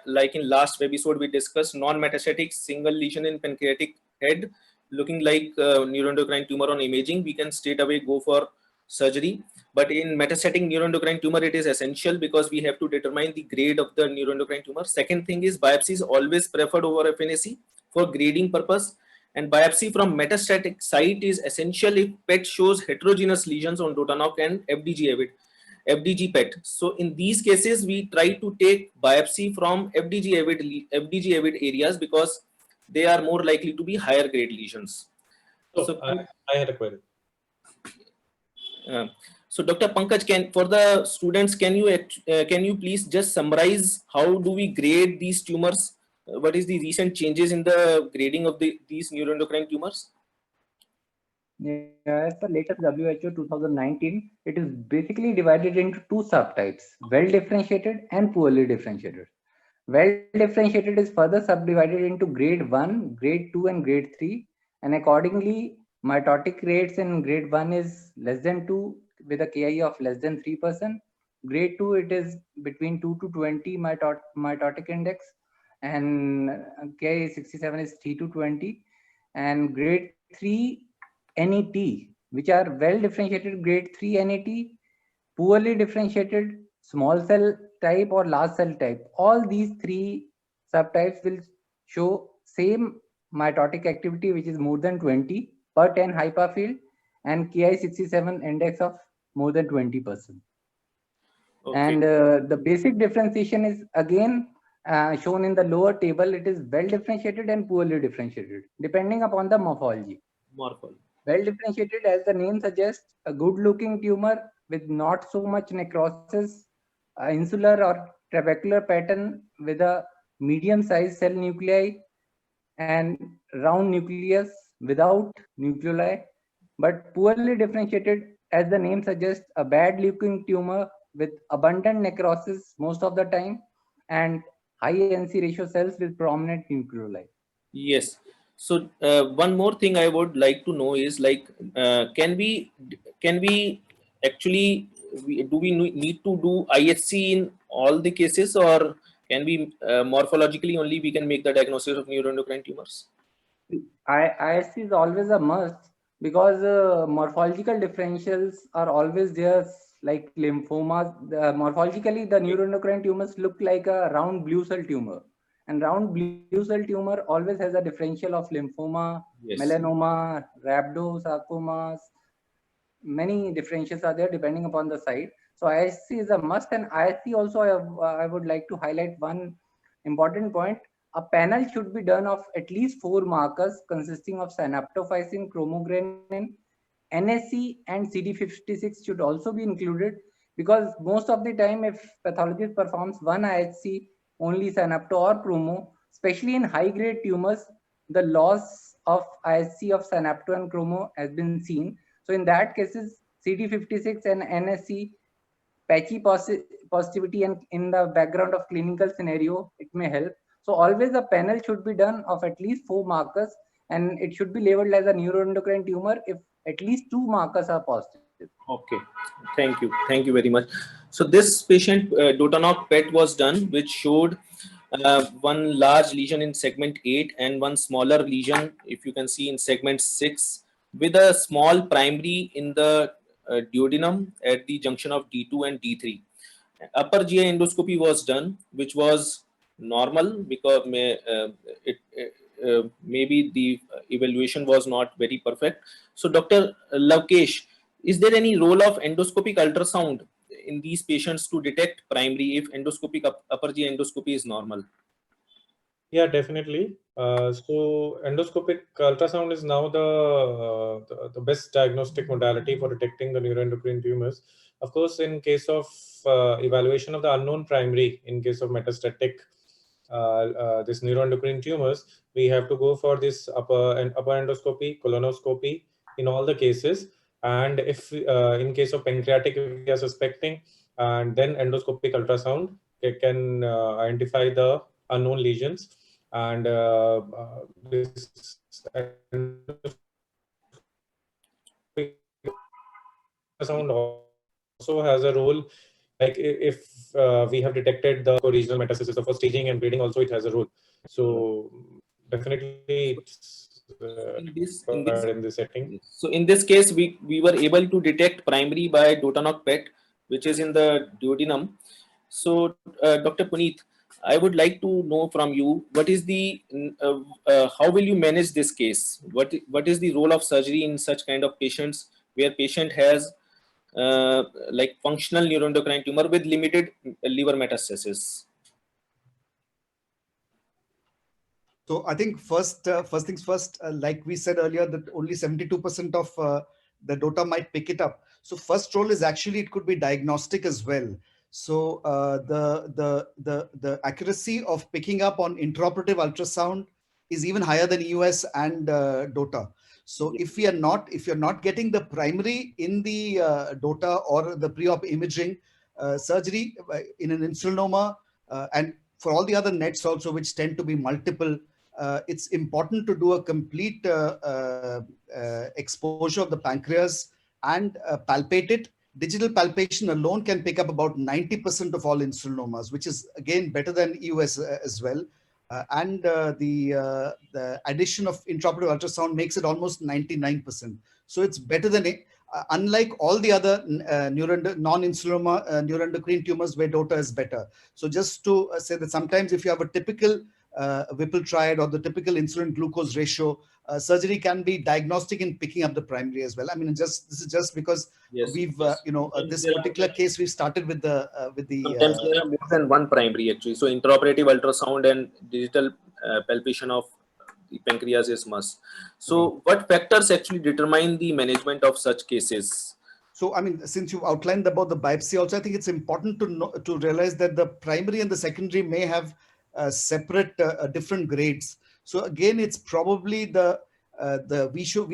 like in last episode we discussed non-metastatic single lesion in pancreatic head looking like neuroendocrine tumor on imaging, we can straight away go for surgery. But in metastatic neuroendocrine tumor, it is essential because we have to determine the grade of the neuroendocrine tumor. Second thing is biopsy is always preferred over FNAC for grading purpose. And biopsy from metastatic site is essential if PET shows heterogeneous lesions on Dotanoc and FDG PET. So in these cases, we try to take biopsy from FDG avid areas because they are more likely to be higher grade lesions. So I had a query. So Dr. Pankaj, for the students, can you please just summarize how do we grade these tumors? What is the recent changes in the grading of these neuroendocrine tumors? As per latest WHO 2019, it is basically divided into two subtypes: well differentiated and poorly differentiated. Well differentiated is further subdivided into grade 1, grade 2, and grade 3, and accordingly, mitotic rates in grade 1 is less than 2 with a Ki of less than 3%. Grade 2, it is between 2 to 20 mitotic index, and Ki-67 is 3 to 20. and grade 3 NET, which are well differentiated grade 3 NET, poorly differentiated small cell type or large cell type. All these three subtypes will show same mitotic activity, which is more than 20 per 10 HiPA field, and Ki67 index of more than 20%. Okay. And the basic differentiation is again shown in the lower table. It is well differentiated and poorly differentiated, depending upon the morphology. Morphology. Well differentiated, as the name suggests, a good looking tumor with not so much necrosis, insular or trabecular pattern with a medium sized cell nuclei and round nucleus without nucleoli. But poorly differentiated, as the name suggests, a bad looking tumor with abundant necrosis most of the time and high NC ratio cells with prominent nucleoli. Yes. So one more thing I would like to know is like, can we actually do we need to do IHC in all the cases, or can we morphologically only we can make the diagnosis of neuroendocrine tumors? IHC is always a must because morphological differentials are always there, like lymphomas. Morphologically, the neuroendocrine tumors look like a round blue cell tumor, and round blue cell tumor always has a differential of lymphoma, Yes. melanoma, rhabdosarcomas. Many differentials are there depending upon the site. So IHC is a must, and IHC also I would like to highlight one important point. A panel should be done of at least 4 markers consisting of synaptophysin, chromogranin, NSE, and CD56 should also be included, because most of the time if pathologist performs one IHC, only synapto or chromo, especially in high grade tumors, the loss of IHC of synapto and chromo has been seen. So in that cases, CD56 and NSE patchy positivity and in the background of clinical scenario, it may help. So always a panel should be done of at least 4 markers, and it should be labeled as a neuroendocrine tumor if at least 2 markers are positive. Okay, thank you very much. So this patient Dotanoff PET was done, which showed one large lesion in segment 8 and one smaller lesion, if you can see, in segment 6, with a small primary in the duodenum at the junction of D2 and D3. Upper GI endoscopy was done, which was normal because maybe the evaluation was not very perfect. So Dr. Lavkesh, is there any role of endoscopic ultrasound in these patients to detect primary if endoscopic upper GI endoscopy is normal? Yeah, definitely. So endoscopic ultrasound is now the best diagnostic modality for detecting the neuroendocrine tumors. Of course, in case of evaluation of the unknown primary, in case of metastatic this neuroendocrine tumors, we have to go for this upper endoscopy, colonoscopy in all the cases. And if in case of pancreatic, if we are suspecting, and then endoscopic ultrasound can identify the unknown lesions. And this ultrasound also has a role, like if we have detected the regional metastasis for staging and grading, also it has a role. So definitely it's in this setting. So in this case, we were able to detect primary by Dotanoff PET, which is in the duodenum. So Dr. Puneet, I would like to know from you, what is the how will you manage this case? What is the role of surgery in such kind of patients where patient has like functional neuroendocrine tumor with limited liver metastasis? So I think first things first, like we said earlier, that only 72% of the DOTA might pick it up. So first role is actually it could be diagnostic as well. So the accuracy of picking up on intraoperative ultrasound is even higher than EUS and DOTA. So if you're not getting the primary in the DOTA or the pre-op imaging, surgery in an insulinoma and for all the other nets also, which tend to be multiple, it's important to do a complete exposure of the pancreas and palpate it. Digital palpation alone can pick up about 90% of all insulinomas, which is again better than EUS as well. The addition of intraoperative ultrasound makes it almost 99%. So it's better than it. Unlike all the other non-insulinoma neuroendocrine tumors where DOTA is better. So just to say that sometimes if you have a typical Whipple triad or the typical insulin glucose ratio, surgery can be diagnostic in picking up the primary as well. I mean, this is just because we've this particular case we started with the sometimes there are more than one primary actually. So intraoperative ultrasound and digital palpation of the pancreas is must. So what factors actually determine the management of such cases? So, I mean, since you've outlined about the biopsy also, I think it's important to realize that the primary and the secondary may have separate different grades. So again, it's probably we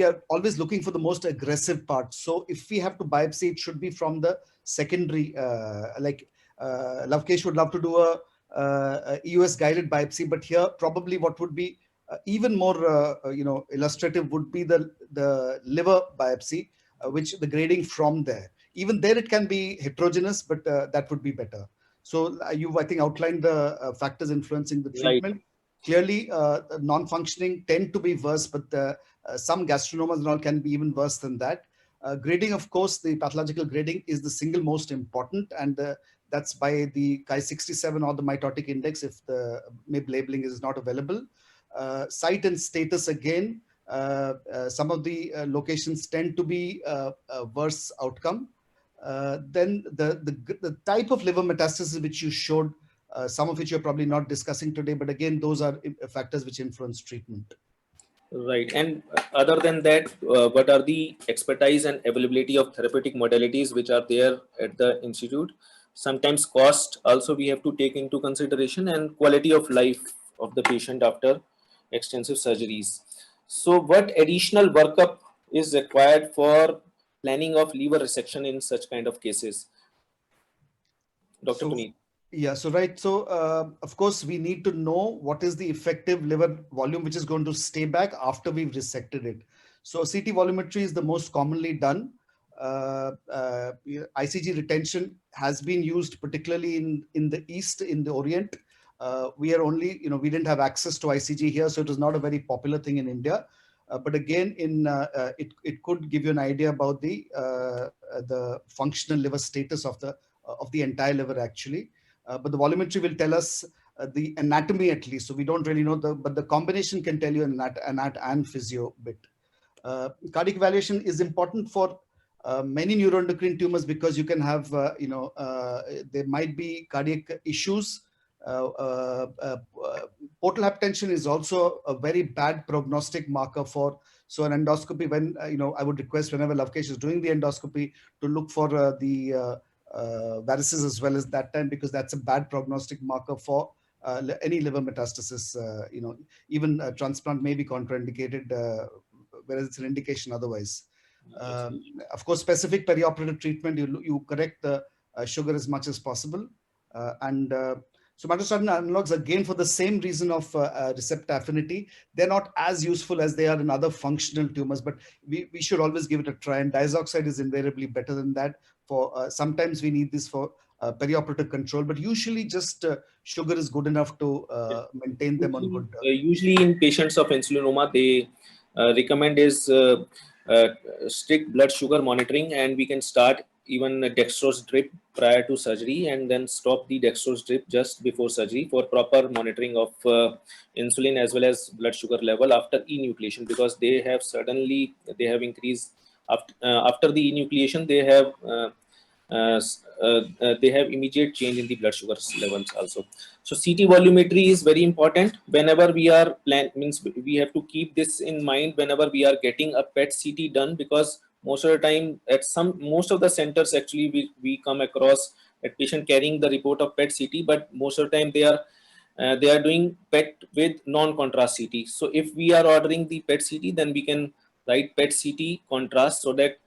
are always looking for the most aggressive part. So if we have to biopsy, it should be from the secondary, Lavkesh would love to do a EUS guided biopsy, but here probably what would be even more, illustrative would be the liver biopsy, which the grading from there. Even there it can be heterogeneous, but that would be better. So you've, I think, outlined the factors influencing the treatment. Right. Clearly, non-functioning tend to be worse, but some gastrinomas and all can be even worse than that. Grading, of course, the pathological grading is the single most important, and that's by the Chi-67 or the mitotic index if the MIB labeling is not available. Site and status again. Some of the locations tend to be a worse outcome. Then the type of liver metastasis which you showed, some of which you're probably not discussing today, but again, those are factors which influence treatment. Right. And other than that, what are the expertise and availability of therapeutic modalities which are there at the institute? Sometimes cost also we have to take into consideration, and quality of life of the patient after extensive surgeries. So what additional workup is required for planning of liver resection in such kind of cases? Dr. Puneet. Yeah, so right. So, of course, we need to know what is the effective liver volume which is going to stay back after we've resected it. So CT volumetry is the most commonly done. ICG retention has been used particularly in the East, in the Orient. We are only, we didn't have access to ICG here, so it was not a very popular thing in India. But again, it could give you an idea about the functional liver status of the entire liver actually. But the volumetry will tell us the anatomy at least. So we don't really know but the combination can tell you anat and physio bit. Cardiac evaluation is important for many neuroendocrine tumors because you can have, there might be cardiac issues. Portal hypertension is also a very bad prognostic marker for, so an endoscopy when, I would request whenever Lavkesh is doing the endoscopy to look for the varices as well as that time, because that's a bad prognostic marker for any liver metastasis. Even transplant may be contraindicated, whereas it's an indication otherwise. Of course, specific perioperative treatment, you correct the sugar as much as possible. Somatostatin analogs, again, for the same reason of receptor affinity, they're not as useful as they are in other functional tumors, but we should always give it a try. And diazoxide is invariably better than that. For sometimes we need this for perioperative control, but usually just sugar is good enough to maintain them on good. Usually in patients of insulinoma, they recommend is strict blood sugar monitoring, and we can start even a dextrose drip prior to surgery and then stop the dextrose drip just before surgery for proper monitoring of insulin as well as blood sugar level after enucleation, because they have increased after the enucleation. They have immediate change in the blood sugar levels also. So CT volumetry is very important whenever we are we have to keep this in mind whenever we are getting a PET CT done, because most of the time at most of the centers actually we come across a patient carrying the report of PET CT, but most of the time they are doing PET with non-contrast CT. So if we are ordering the PET CT, then we can write PET CT contrast so that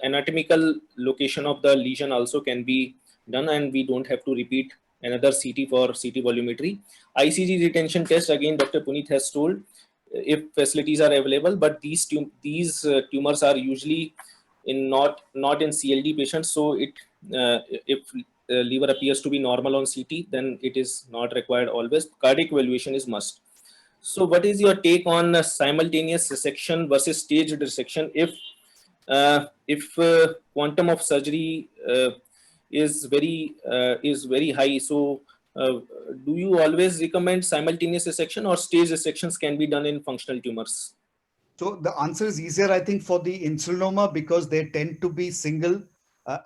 anatomical location of the lesion also can be done, and we don't have to repeat another CT for CT volumetry. ICG retention test, again, Dr. Puneet has told, if facilities are available, but these tumors are usually not in CLD patients. So if liver appears to be normal on CT, then it is not required always. Cardiac evaluation is must. So what is your take on simultaneous resection versus staged resection if quantum of surgery is very high? So do you always recommend simultaneous resection, or staged resections can be done in functional tumors? So the answer is easier, I think, for the insulinoma because they tend to be single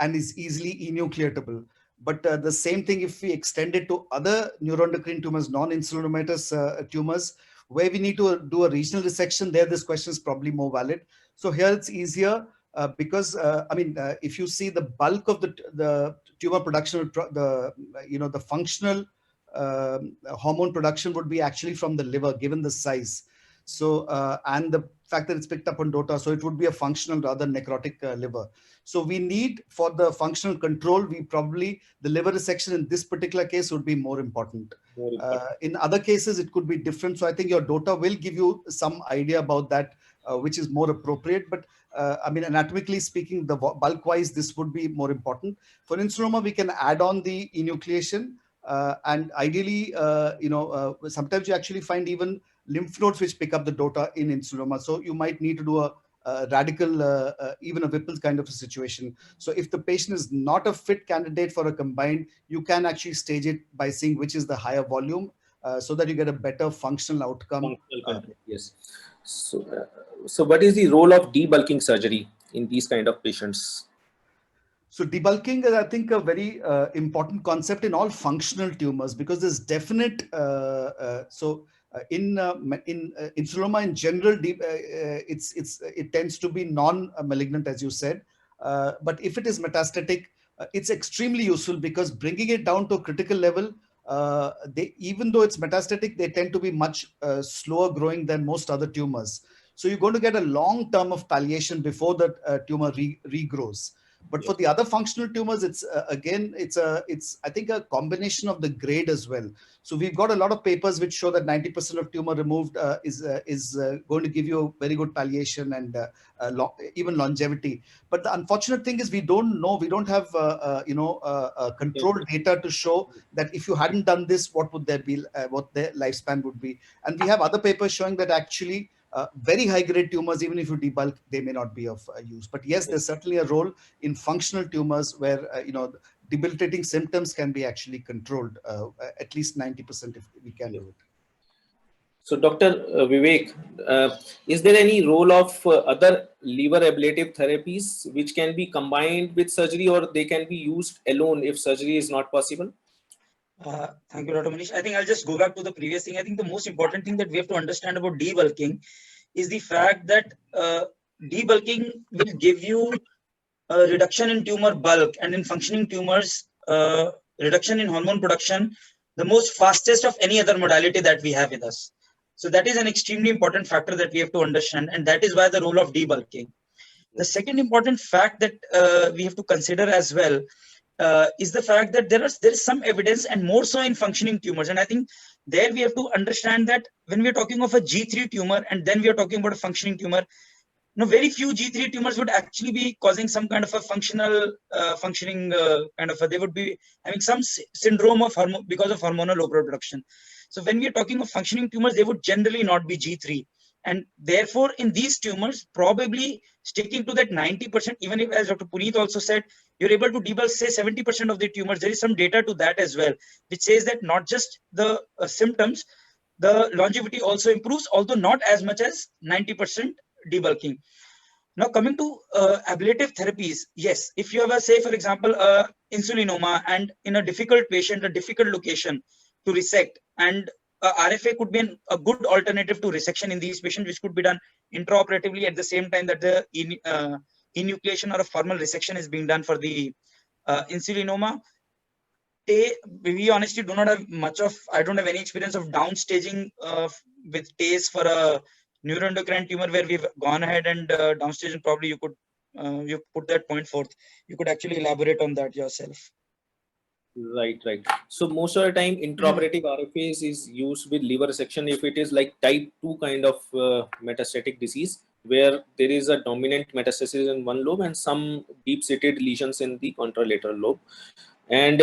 and is easily enucleatable. But the same thing if we extend it to other neuroendocrine tumors, non-insulinomatous tumors, where we need to do a regional resection, there this question is probably more valid. So here it's easier because if you see the bulk of the tumor production, the functional hormone production would be actually from the liver, given the size. So and the fact that it's picked up on DOTA, so it would be a functional rather necrotic liver. So we need, for the functional control, the liver resection in this particular case would be more important. In other cases, it could be different. So I think your DOTA will give you some idea about that, which is more appropriate. But anatomically speaking, the bulk-wise, this would be more important. For insulinoma, we can add on the enucleation. And ideally, sometimes you actually find even lymph nodes which pick up the DOTA in insulinoma. So you might need to do a radical, even a Whipple's kind of a situation. So if the patient is not a fit candidate for a combined, you can actually stage it by seeing which is the higher volume so that you get a better functional outcome. Yes. So what is the role of debulking surgery in these kind of patients? So debulking is, I think, a very important concept in all functional tumors because there's definite. In insulinoma in general, it tends to be non-malignant, as you said. But if it is metastatic, it's extremely useful because bringing it down to a critical level, even though it's metastatic, they tend to be much slower growing than most other tumors. So you're going to get a long term of palliation before the tumor regrows. But for the other functional tumors, it's I think a combination of the grade as well. So we've got a lot of papers which show that 90% of tumor removed is going to give you a very good palliation and even longevity. But the unfortunate thing is we don't have controlled data to show that if you hadn't done this, what would there be, what their lifespan would be. And we have other papers showing that actually very high grade tumors, even if you debulk, they may not be of use. But yes, there's certainly a role in functional tumors where debilitating symptoms can be actually controlled, at least 90% if we can do it. So Dr. Vivek, is there any role of other liver ablative therapies which can be combined with surgery, or they can be used alone if surgery is not possible? Thank you, Dr. Manish. I think I'll just go back to the previous thing. I think the most important thing that we have to understand about debulking is the fact that debulking will give you a reduction in tumor bulk, and in functioning tumors, reduction in hormone production, the most fastest of any other modality that we have with us. So that is an extremely important factor that we have to understand, and that is why the role of debulking. The second important fact that we have to consider as well is the fact that there is some evidence, and more so in functioning tumors. And I think there we have to understand that when we are talking of a G3 tumor and then we are talking about a functioning tumor, very few G3 tumors would actually be causing some kind of a functioning they would be having some syndrome of because of hormonal overproduction. So when we are talking of functioning tumors, they would generally not be G3. And therefore, in these tumors, probably sticking to that 90%, even if, as Dr. Puneet also said, you're able to debulk, say, 70% of the tumors. There is some data to that as well, which says that not just the symptoms, the longevity also improves, although not as much as 90% debulking. Now, coming to ablative therapies, yes, if you have say, for example, insulinoma and in a difficult patient, a difficult location to resect, and RFA could be a good alternative to resection in these patients, which could be done intraoperatively at the same time that the enucleation or a formal resection is being done for the insulinoma. We honestly do not have I don't have any experience of downstaging with TACE for a neuroendocrine tumor where we've gone ahead and downstaging. Probably you could you put that point forth. You could actually elaborate on that yourself. Right. So most of the time, intraoperative RFAs is used with liver resection if it is like type 2 kind of metastatic disease, where there is a dominant metastasis in one lobe and some deep-seated lesions in the contralateral lobe. And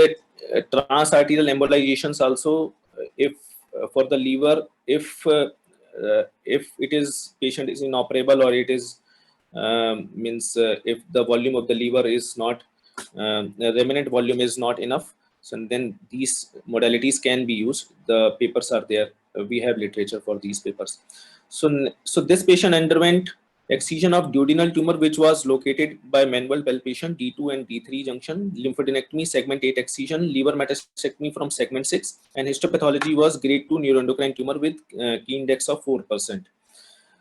transarterial embolizations also, if for the liver, if it is patient is inoperable, or it is means if the volume of the liver is not the remnant volume is not enough, so then these modalities can be used. The papers are there. We have literature for these papers. So this patient underwent excision of duodenal tumor, which was located by manual palpation, D2 and D3 junction, lymphadenectomy, segment 8 excision, liver metastatectomy from segment 6, and histopathology was grade 2 neuroendocrine tumor with key index of 4%.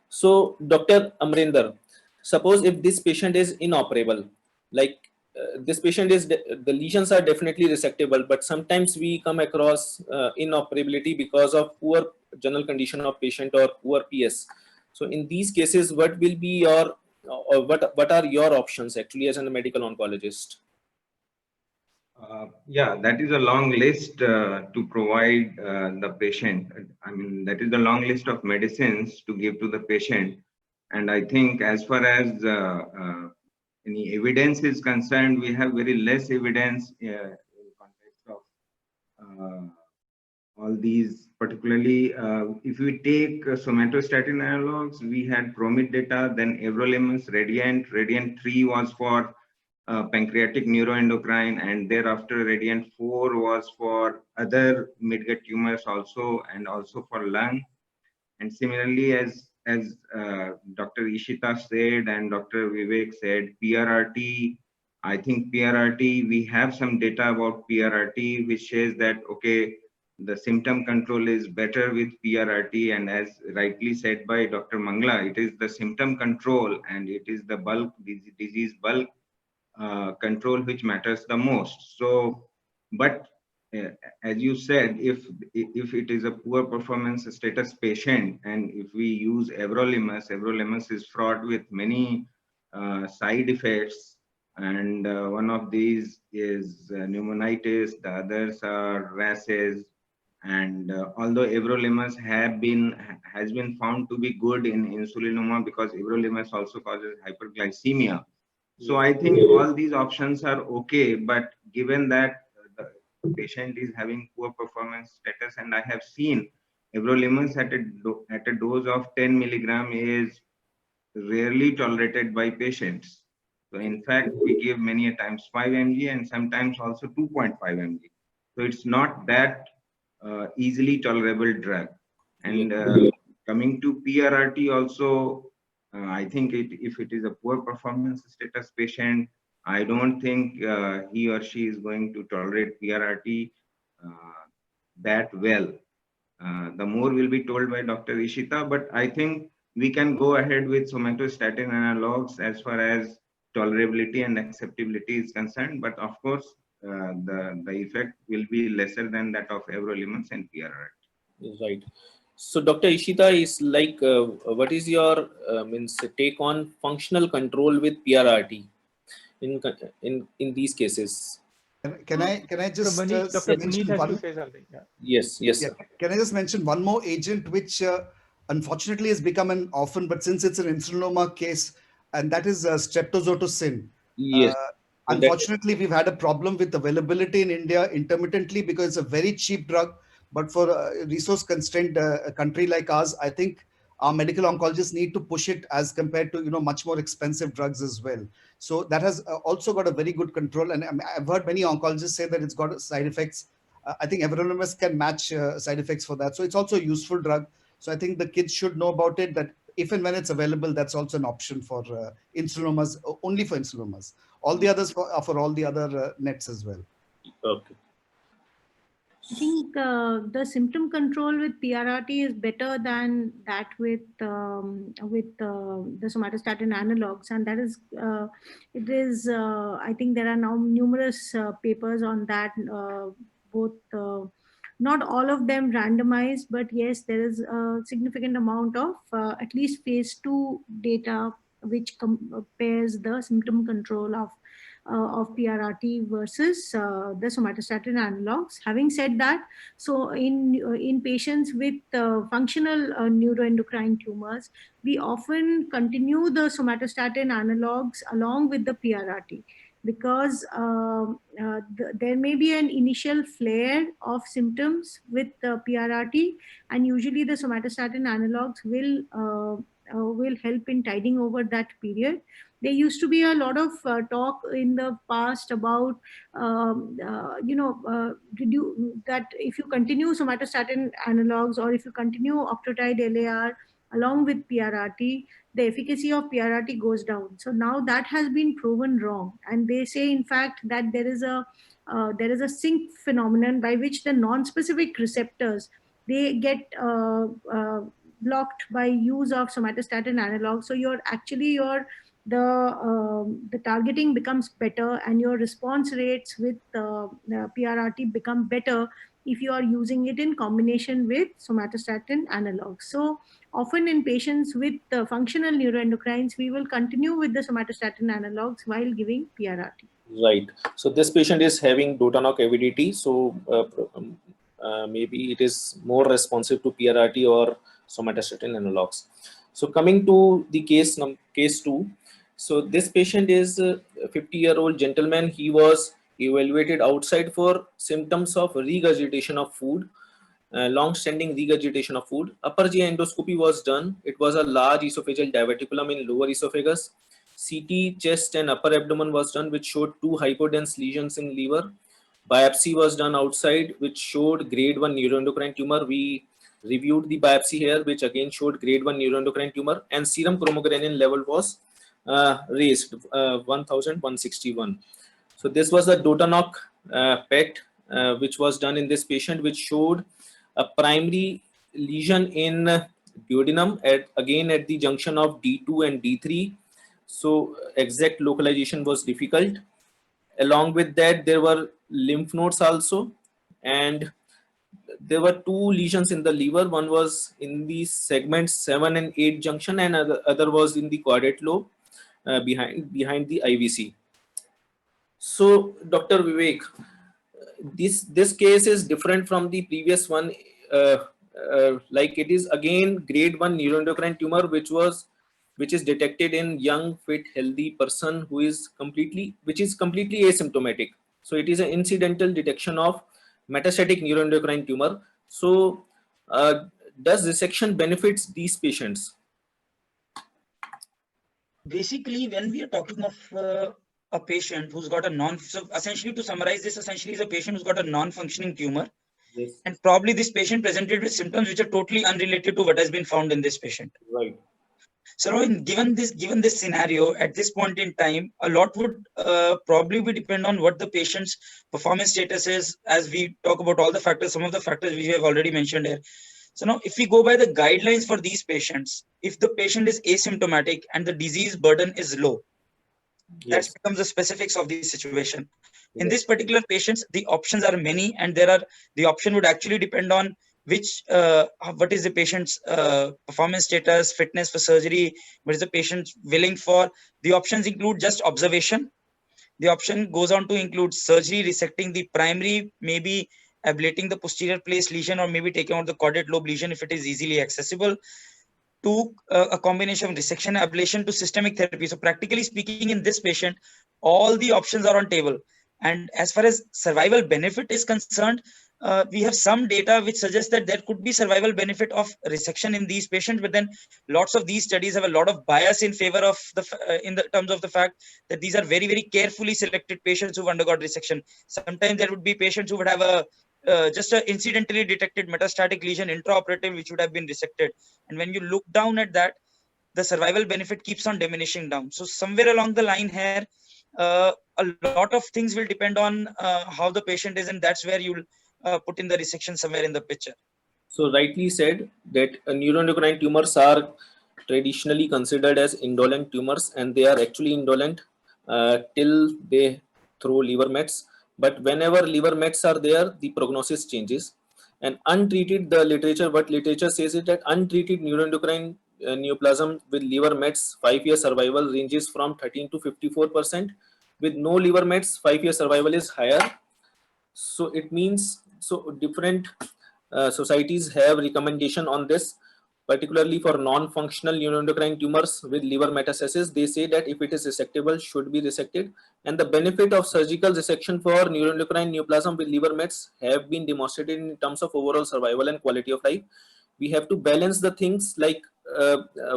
So, Dr. Amrinder, suppose if this patient is inoperable, like this patient is, the lesions are definitely resectable, but sometimes we come across inoperability because of poor general condition of patient or poor PS. So, in these cases, what will be your, or what are your options actually as a medical oncologist? Yeah, that is a long list to provide the patient. I mean, that is the long list of medicines to give to the patient. And I think as far as any evidence is concerned, we have very less evidence in context of all these, particularly if we take somatostatin analogs, we had PROMIT data, then everolimus, Radiant 3 was for pancreatic neuroendocrine, and thereafter Radiant 4 was for other midgut tumors also, and also for lung. And similarly, as Dr. Ishita said and Dr. Vivek said, PRRT, I think PRRT, we have some data about PRRT, which says that, okay, the symptom control is better with PRRT, and as rightly said by Dr. Mangla, it is the symptom control and it is the bulk, disease bulk control which matters the most. So, but as you said, if it is a poor performance status patient, and if we use everolimus is fraught with many side effects, and one of these is pneumonitis, the others are rashes. And although everolimus has been found to be good in insulinoma, because everolimus also causes hyperglycemia. So I think all these options are okay, but given that the patient is having poor performance status, and I have seen everolimus at a dose of 10 milligram is rarely tolerated by patients. So in fact, we give many a times 5 mg and sometimes also 2.5 mg. So it's not that easily tolerable drug. And coming to PRRT also, I think if it is a poor performance status patient, I don't think he or she is going to tolerate PRRT that well. The more will be told by Dr. Ishita, but I think we can go ahead with somatostatin analogs as far as tolerability and acceptability is concerned. But of course, the effect will be lesser than that of everolimus and PRRT. Right. So, Dr. Ishita, is like, what is your means take on functional control with PRRT in these cases? Can I just Manish, Dr. Puneet has to say something. Yeah. Yes, yes. Yeah. Can I just mention one more agent which unfortunately has become an orphan, but since it's an insulinoma case, and that is streptozotocin. Yes. Unfortunately, we've had a problem with availability in India intermittently because it's a very cheap drug. But for a resource-constrained country like ours, I think our medical oncologists need to push it as compared to much more expensive drugs as well. So that has also got a very good control. And I've heard many oncologists say that it's got side effects. I think everolimus can match side effects for that. So it's also a useful drug. So I think the kids should know about it, that if and when it's available, that's also an option for insulinomas, only for insulinomas. All the others are for all the other nets as well. Okay. I think the symptom control with PRRT is better than that with the somatostatin analogs, and that is it is. I think there are now numerous papers on that. Both not all of them randomized, but yes, there is a significant amount of at least phase 2 data which compares the symptom control of PRRT versus the somatostatin analogs. Having said that, so in patients with functional neuroendocrine tumors, we often continue the somatostatin analogs along with the PRRT. because there may be an initial flare of symptoms with PRRT, and usually the somatostatin analogs will help in tiding over that period. There used to be a lot of talk in the past about that if you continue somatostatin analogs, or if you continue octreotide LAR along with PRRT, the efficacy of PRRT goes down. So now that has been proven wrong, and they say in fact that there is a sync phenomenon by which the non-specific receptors, they get blocked by use of somatostatin analogs. So the targeting becomes better, and your response rates with PRRT become better if you are using it in combination with somatostatin analogs. So often in patients with functional neuroendocrines, we will continue with the somatostatin analogs while giving PRRT. Right. So this patient is having Dotanoc avidity. So maybe it is more responsive to PRRT or somatostatin analogs. So coming to the case 2. So this patient is a 50-year-old gentleman. He was evaluated outside for symptoms of regurgitation of food, long-standing regurgitation of food. Upper GI endoscopy was done. It was a large esophageal diverticulum in lower esophagus. CT, chest and upper abdomen was done, which showed 2 hypodense lesions in liver. Biopsy was done outside, which showed grade 1 neuroendocrine tumor. We reviewed the biopsy here, which again showed grade 1 neuroendocrine tumor, and serum chromogranin level was raised 1161. So this was a Dotanoc PET which was done in this patient, which showed a primary lesion in duodenum again at the junction of D2 and D3. So exact localization was difficult. Along with that, there were lymph nodes also, and there were 2 lesions in the liver. One was in the segments 7 and 8 junction, and other was in the caudate lobe behind the IVC. So Dr. Vivek, this case is different from the previous one. Like it is again grade 1 neuroendocrine tumor, which is detected in young, fit, healthy person which is completely asymptomatic. So it is an incidental detection of metastatic neuroendocrine tumor. So does resection benefits these patients? Basically, when we are talking of a patient who's got so essentially, to summarize this, essentially is a patient who's got a non-functioning tumor. Yes. And probably this patient presented with symptoms which are totally unrelated to what has been found in this patient. Right. So given this scenario, at this point in time, a lot would probably be depend on what the patient's performance status is, as we talk about all the factors, some of the factors we have already mentioned here. So now if we go by the guidelines for these patients, if the patient is asymptomatic and the disease burden is low, Yes. that becomes the specifics of the situation. In this particular patients, the options are many, and the option would actually depend on what is the patient's performance status, fitness for surgery, what is the patient willing for. The options include just observation. The option goes on to include surgery, resecting the primary, maybe ablating the posterior place lesion, or maybe taking out the caudate lobe lesion if it is easily accessible, to a combination of resection, ablation to systemic therapy. So practically speaking, in this patient, all the options are on table. And as far as survival benefit is concerned, we have some data which suggests that there could be survival benefit of resection in these patients, but then lots of these studies have a lot of bias in favor of in the terms of the fact that these are very, very carefully selected patients who've undergone resection. Sometimes there would be patients who would have just an incidentally detected metastatic lesion intraoperative, which would have been resected. And when you look down at that, the survival benefit keeps on diminishing down. So somewhere along the line here, a lot of things will depend on how the patient is, and that's where you'll put in the resection somewhere in the picture. So rightly said that neuroendocrine tumors are traditionally considered as indolent tumors, and they are actually indolent till they throw liver mets. But whenever liver mets are there, the prognosis changes. And untreated, what literature says is that untreated neuroendocrine neoplasm with liver mets, 5-year survival ranges from 13 to 54%. With no liver mets, 5-year survival is higher. So it means, so different societies have recommendation on this. particularly for non-functional neuroendocrine tumors with liver metastasis. They say that if it is resectable, should be resected. And the benefit of surgical resection for neuroendocrine neoplasm with liver mets have been demonstrated in terms of overall survival and quality of life. We have to balance the things like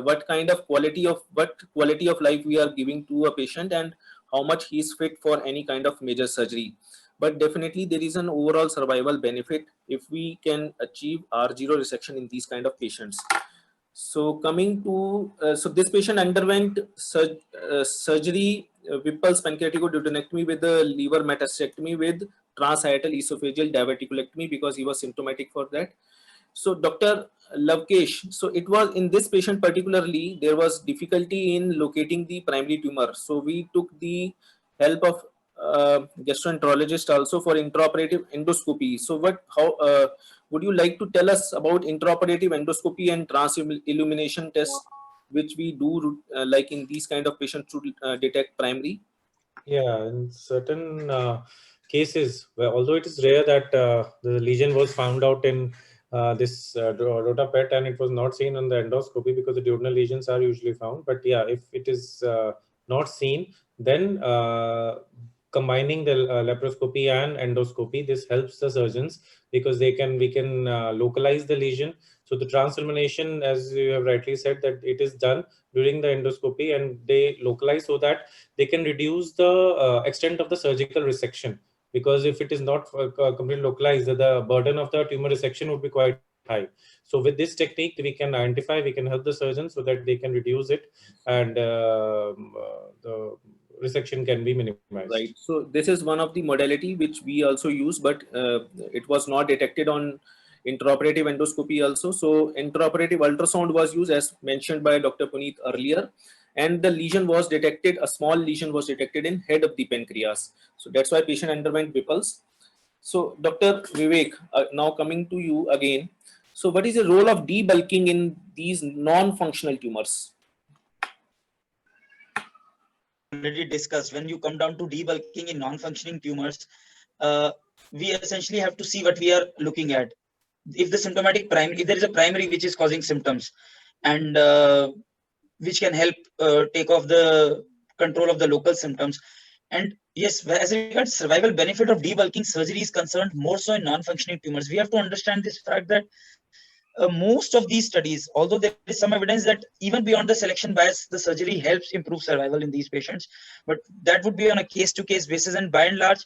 what quality of life we are giving to a patient and how much he is fit for any kind of major surgery. But definitely there is an overall survival benefit if we can achieve R0 resection in these kind of patients. So coming to, so this patient underwent surgery, Whipple's pancreaticoduodenectomy with the liver metastectomy with transhiatal esophageal diverticulectomy because he was symptomatic for that. So Dr. Lavkesh, so it was in this patient particularly, there was difficulty in locating the primary tumor. So we took the help of gastroenterologist also for intraoperative endoscopy. So would you like to tell us about intraoperative endoscopy and transillumination tests, which we do like in these kind of patients to detect primary? Yeah, in certain cases, where although it is rare that the lesion was found out in this rota PET and it was not seen on the endoscopy because the duodenal lesions are usually found. But yeah, if it is not seen, then combining the laparoscopy and endoscopy, this helps the surgeons because we can localize the lesion. So the transillumination, as you have rightly said, that it is done during the endoscopy and they localize so that they can reduce the extent of the surgical resection, because if it is not completely localized, the burden of the tumor resection would be quite high. So with this technique, we can help the surgeon so that they can reduce it and the resection can be minimized. Right. So this is one of the modality which we also use, but it was not detected on intraoperative endoscopy also. So intraoperative ultrasound was used as mentioned by Dr. Puneet earlier, and the lesion was detected, a small lesion was detected in head of the pancreas. So that's why patient underwent Whipple's. So Dr. Vivek, now coming to you again. So what is the role of debulking in these non-functional tumors? Already discussed, when you come down to debulking in non-functioning tumors, we essentially have to see what we are looking at. If the symptomatic primary, if there is a primary which is causing symptoms and which can help take off the control of the local symptoms. And yes, as regards survival benefit of debulking surgery is concerned, more so in non-functioning tumors, we have to understand this fact that most of these studies, although there is some evidence that even beyond the selection bias, the surgery helps improve survival in these patients, but that would be on a case-to-case basis. And by and large,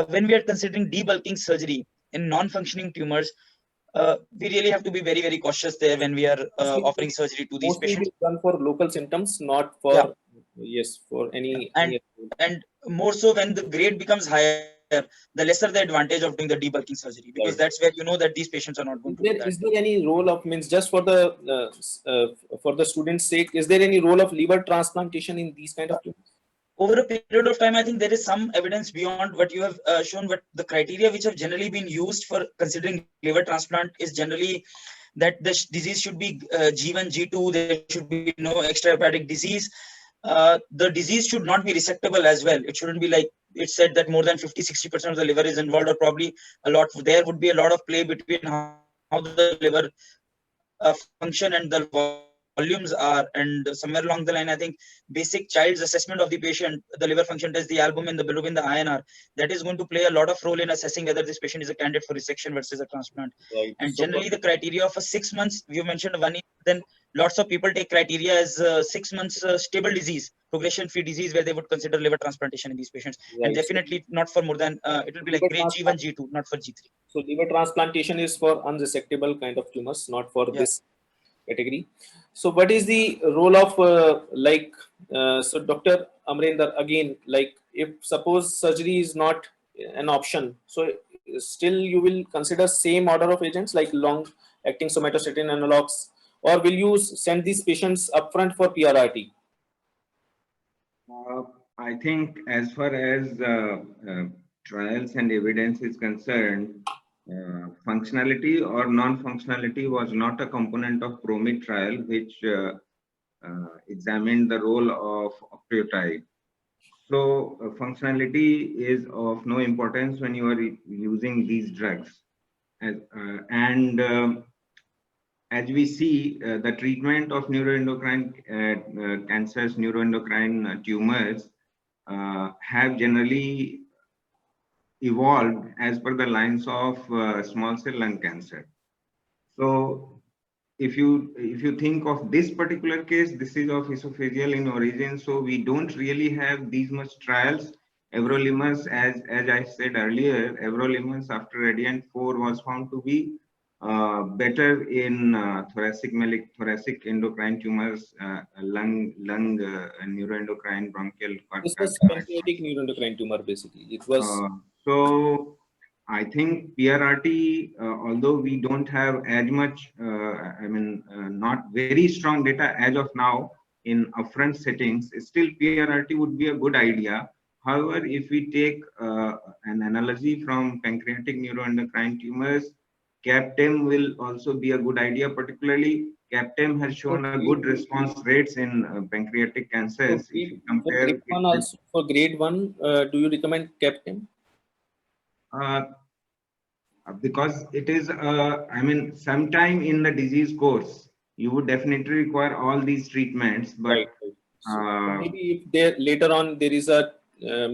when we are considering debulking surgery in non-functioning tumors, we really have to be very, very cautious there when we are offering surgery to these patients. Done for local symptoms, not for for any. And more so when the grade becomes higher, the lesser the advantage of doing the debulking surgery, because that's where you know that these patients are not going to do that. Is there any role of, means just for the students' sake, is there any role of liver transplantation in these kind of tumors? Over a period of time, I think there is some evidence beyond what you have shown, but the criteria which have generally been used for considering liver transplant is generally that the disease should be G1, G2, there should be no extrahepatic disease. The disease should not be resectable as well. It shouldn't be like it's said that more than 50-60% of the liver is involved, or probably a lot. There would be a lot of play between how the liver function and the volumes are, and somewhere along the line, I think basic child's assessment of the patient, the liver function test, the albumin, the bilirubin, the INR, that is going to play a lot of role in assessing whether this patient is a candidate for resection versus a transplant. Right. And generally the criteria for 6 months, you mentioned 1 year, then lots of people take criteria as 6 months stable disease, progression-free disease, where they would consider liver transplantation in these patients. Right. And definitely not for more than, it will be like grade G1, G2, not for G3. So liver transplantation is for unresectable kind of tumors, not for this category. So what is the role of so Dr. Amrinder, again, like if suppose surgery is not an option, so still you will consider same order of agents like long acting somatostatin analogs, or will you send these patients upfront for PRRT? I think as far as trials and evidence is concerned, functionality or non-functionality was not a component of PROMIT trial, which examined the role of octreotide. So functionality is of no importance when you are using these drugs. As as we see, the treatment of neuroendocrine cancers, neuroendocrine tumors have generally evolved as per the lines of small cell lung cancer. So if you think of this particular case, this is of esophageal in origin, so we don't really have these much trials. Everolimus, as I said earlier, everolimus after RADIANT-4 was found to be better in thoracic endocrine tumors, lung neuroendocrine bronchial This was carcinoma. pancreatic neuroendocrine tumor, basically. It was So I think PRRT, although we don't have as much, not very strong data as of now in upfront settings, still PRRT would be a good idea. However, if we take an analogy from pancreatic neuroendocrine tumors, CAPTEM will also be a good idea. Particularly, CAPTEM has shown a good response rates in pancreatic cancers. If you for compare grade it one with, also. For grade one, do you recommend CAPTEM? Because it is, sometime in the disease course, you would definitely require all these treatments, but Right. So maybe if there later on there is a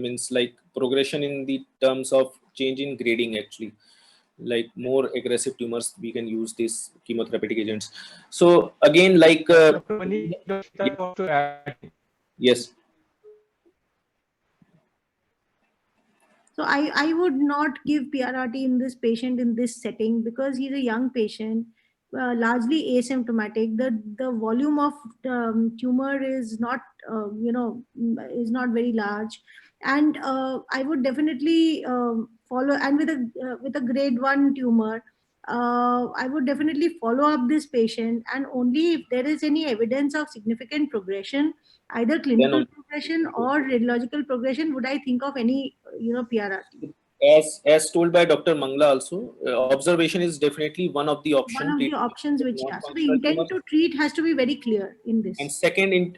means like progression in the terms of change in grading, actually, like more aggressive tumors, we can use these chemotherapeutic agents. So again, like Dr. Manish, Dr. Shita wants to add. yes. So I would not give PRRT in this patient in this setting because he's a young patient, largely asymptomatic. The volume of tumor is not is not very large, and I would definitely follow. And with a grade 1 tumor, I would definitely follow up this patient, and only if there is any evidence of significant progression, either clinical only. progression or radiological progression, would I think of any PRRT. As told by Dr. Mangla also, observation is definitely one of the One of the options which, yeah. So the non-functional intent tumors. to treat has to be very clear in this. And second,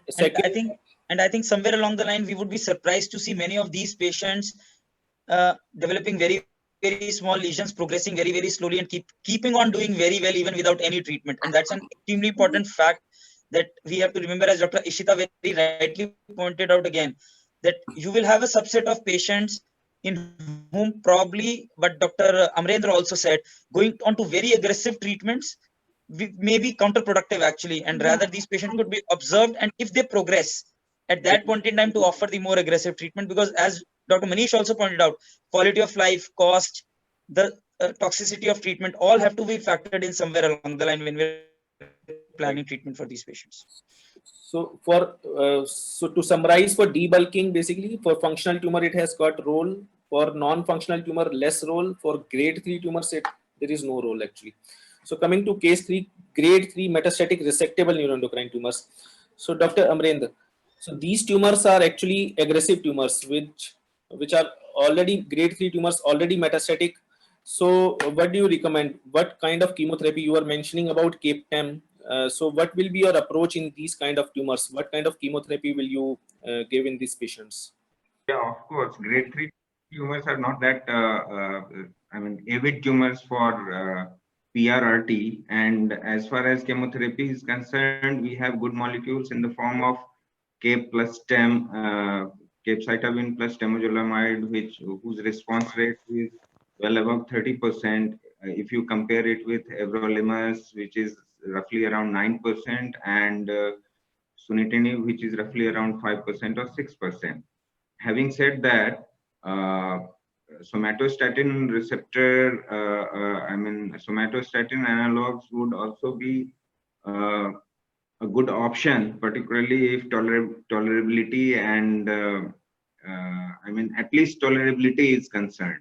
And I think somewhere along the line we would be surprised to see many of these patients developing very small lesions, progressing very slowly, and keeping on doing very well even without any treatment. And that's an extremely important fact that we have to remember, as Dr. Ishita very rightly pointed out again, that you will have a subset of patients in whom probably, but Dr. Amrendra also said, going on to very aggressive treatments may be counterproductive actually, and rather these patients could be observed, and if they progress at that point in time, to offer the more aggressive treatment, because as Dr. Manish also pointed out, quality of life, cost, the toxicity of treatment, all have to be factored in somewhere along the line when we're planning treatment for these patients. So for so to summarize, for debulking, basically for functional tumor it has got role, for non-functional tumor less role, for grade 3 tumors there is no role actually. So coming to case 3, grade 3 metastatic resectable neuroendocrine tumors. So Dr. Amrendra, so these tumors are actually aggressive tumors which are already grade 3 tumors, already metastatic. So what do you recommend? What kind of chemotherapy? You are mentioning about CAPTEM. So what will be your approach in these kind of tumors? What kind of chemotherapy will you give in these patients? yeah, of course, grade 3 tumors are not that, avid tumors for PRRT. And as far as chemotherapy is concerned, we have good molecules in the form of CAP plus TEM, capecitabine plus temozolomide, whose response rate is well above 30%. If you compare it with everolimus, which is roughly around 9%, and sunitinib, which is roughly around 5% or 6%. Having said that, somatostatin receptor, somatostatin analogs would also be a good option, particularly if tolerability and at least tolerability is concerned.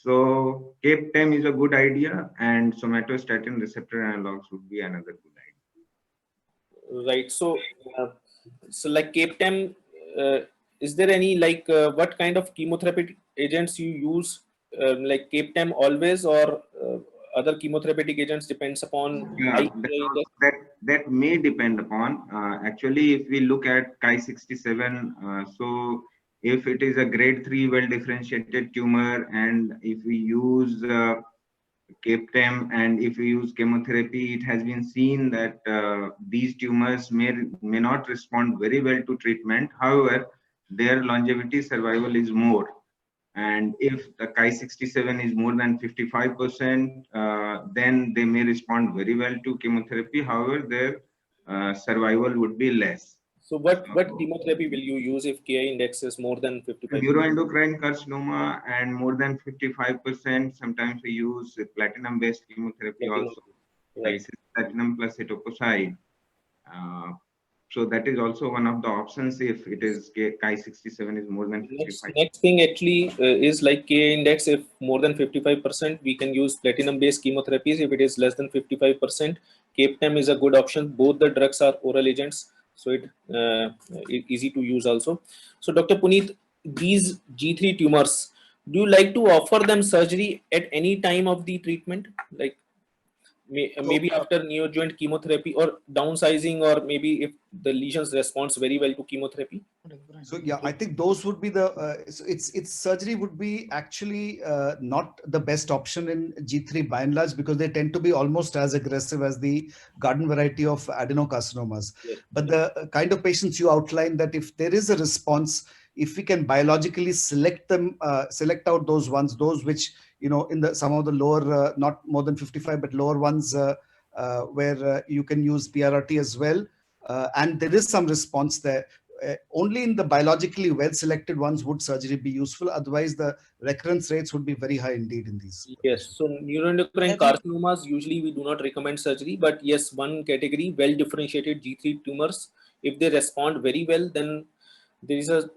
So CAPTEM is a good idea, and somatostatin receptor analogs would be another good idea. Right. So, so like CAPTEM, is there any what kind of chemotherapeutic agents you use? Like CAPTEM always, or other chemotherapeutic agents depends upon. Yeah, that may depend upon. Actually, if we look at Ki-67, so if it is a grade 3 well differentiated tumor, and if we use CAPTEM, and if you use chemotherapy, it has been seen that these tumors may not respond very well to treatment. However, their longevity survival is more. And if the Ki-67 is more than 55%, then they may respond very well to chemotherapy. However, their survival would be less. So what chemotherapy will you use if Ki index is more than 55? Neuroendocrine carcinoma and more than 55%. Sometimes we use platinum-based chemotherapy also, Right. platinum plus etoposide. So that is also one of the options if it is Ki-67 is more than 55. Next thing actually is like Ki index. If more than 55%, we can use platinum-based chemotherapies. If it is less than 55%, CAPTEM is a good option. Both the drugs are oral agents, so it easy to use also. So Dr. Puneet, these G3 tumors, do you like to offer them surgery at any time of the treatment, like maybe after neoadjuvant chemotherapy or downsizing, or maybe if the lesions responds very well to chemotherapy? So yeah, I think those would be the so it's surgery would be actually not the best option in G3 by and large, because they tend to be almost as aggressive as the garden variety of adenocarcinomas. Yes. But the kind of patients you outlined, that if there is a response, if we can biologically select them, select out those ones, those which, you know, in the some of the lower, not more than 55, but lower ones, where you can use PRRT as well, and there is some response there. Only in the biologically well selected ones would surgery be useful. Otherwise, the recurrence rates would be very high indeed in these. Yes. So neuroendocrine carcinomas, usually we do not recommend surgery, but yes, one category, well differentiated G3 tumors, if they respond very well, then there is a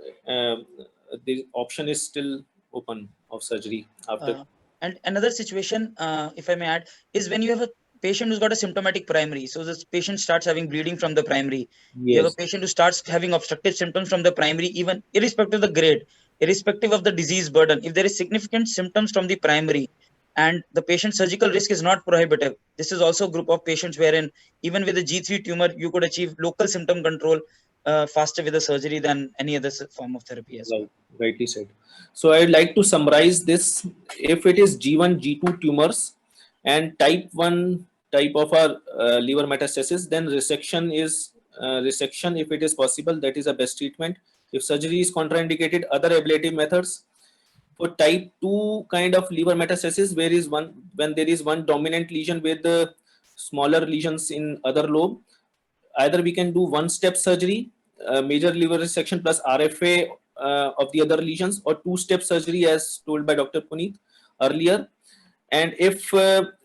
the option is still open of surgery after. And another situation, if I may add, is when you have a patient who's got a symptomatic primary. So this patient starts having bleeding from the primary. You have Yes. a patient who starts having obstructive symptoms from the primary, even irrespective of the grade, irrespective of the disease burden. If there is significant symptoms from the primary and the patient's surgical risk is not prohibitive, this is also a group of patients wherein even with a G3 tumor, you could achieve local symptom control faster with the surgery than any other form of therapy as well. Rightly said. So I'd like to summarize this. If it is G1, G2 tumors and type 1 type of our liver metastasis, then resection is resection if it is possible. That is the best treatment. If surgery is contraindicated, other ablative methods. For type 2 kind of liver metastasis, when there is one dominant lesion with the smaller lesions in other lobe, either we can do one-step surgery, major liver resection plus RFA of the other lesions, or two-step surgery as told by Dr. Puneet earlier. And if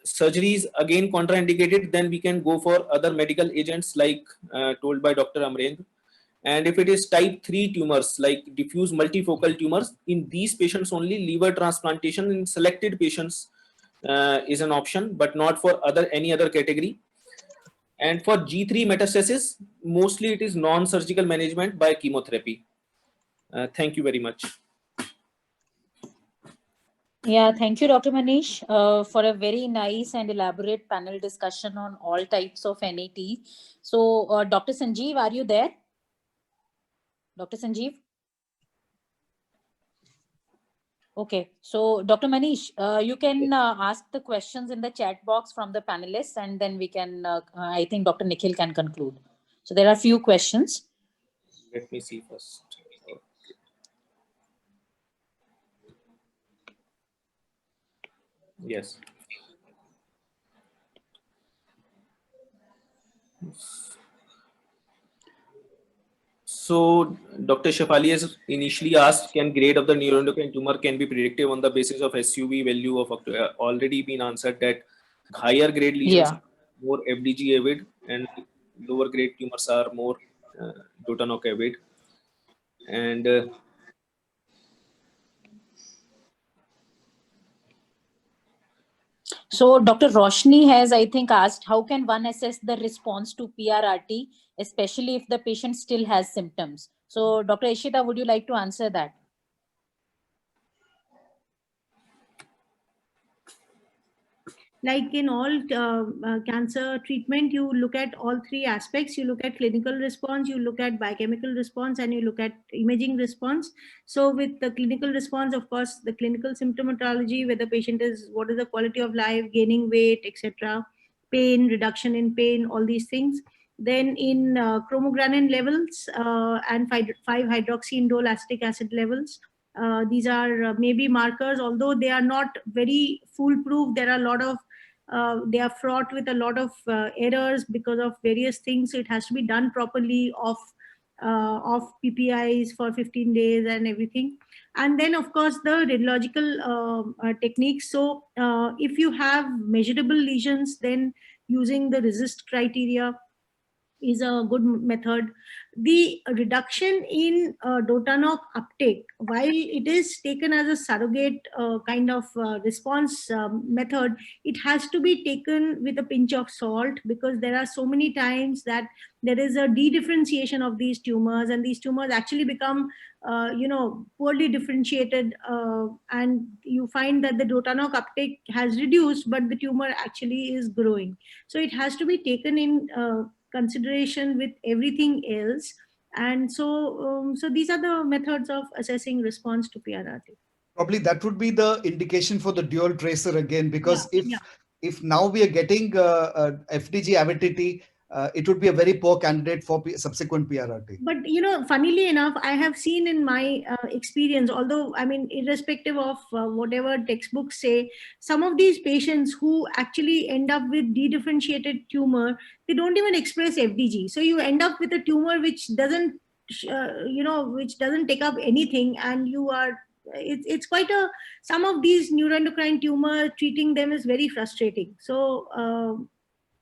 surgery is again contraindicated, then we can go for other medical agents like told by Dr. Amrendra. And if it is type 3 tumors like diffuse multifocal tumors, in these patients only liver transplantation in selected patients is an option, but not for any other category. And for G3 metastasis, mostly it is non-surgical management by chemotherapy. Thank you very much. Yeah, thank you, Dr. Manish, for a very nice and elaborate panel discussion on all types of NAT. So, Dr. Sanjeev, are you there? Dr. Sanjeev? Okay, so Dr. Manish, you can ask the questions in the chat box from the panelists, and then we can, I think Dr. Nikhil can conclude. So there are a few questions. Let me see first. Yes. So Dr. Shefali has initially asked, can grade of the neuroendocrine tumor can be predictive on the basis of SUV value of already been answered that higher grade lesions are more FDG avid and lower grade tumors are more Dotanoc avid. And so Dr. Roshni has, I think, asked, how can one assess the response to PRRT, especially if the patient still has symptoms? So Dr. Ishita, would you like to answer that? Like in all cancer treatment, you look at all three aspects. You look at clinical response, you look at biochemical response, and you look at imaging response. So with the clinical response, of course, the clinical symptomatology, where the patient is, what is the quality of life, gaining weight, etc., pain, reduction in pain, all these things. Then in chromogranin levels and 5-hydroxyindole acetic acid levels. These are maybe markers, although they are not very foolproof. There are a lot of they are fraught with a lot of errors because of various things. So it has to be done properly off PPIs for 15 days and everything. And then, of course, the radiological techniques. So if you have measurable lesions, then using the RECIST criteria is a good method. The reduction in Dotanoc uptake, while it is taken as a surrogate kind of response method, it has to be taken with a pinch of salt, because there are so many times that there is a de-differentiation of these tumors, and these tumors actually become poorly differentiated, and you find that the Dotanoc uptake has reduced, but the tumor actually is growing. So it has to be taken in consideration with everything else. And so these are the methods of assessing response to PRRT. Probably that would be the indication for the dual tracer again, because Yeah. if now we are getting FDG avidity, it would be a very poor candidate for subsequent PRRT. But funnily enough, I have seen in my experience, although I mean, irrespective of whatever textbooks say, some of these patients who actually end up with de-differentiated tumor, they don't even express FDG. So you end up with a tumor which doesn't, which doesn't take up anything, and you are. It's quite a. Some of these neuroendocrine tumor, treating them is very frustrating. So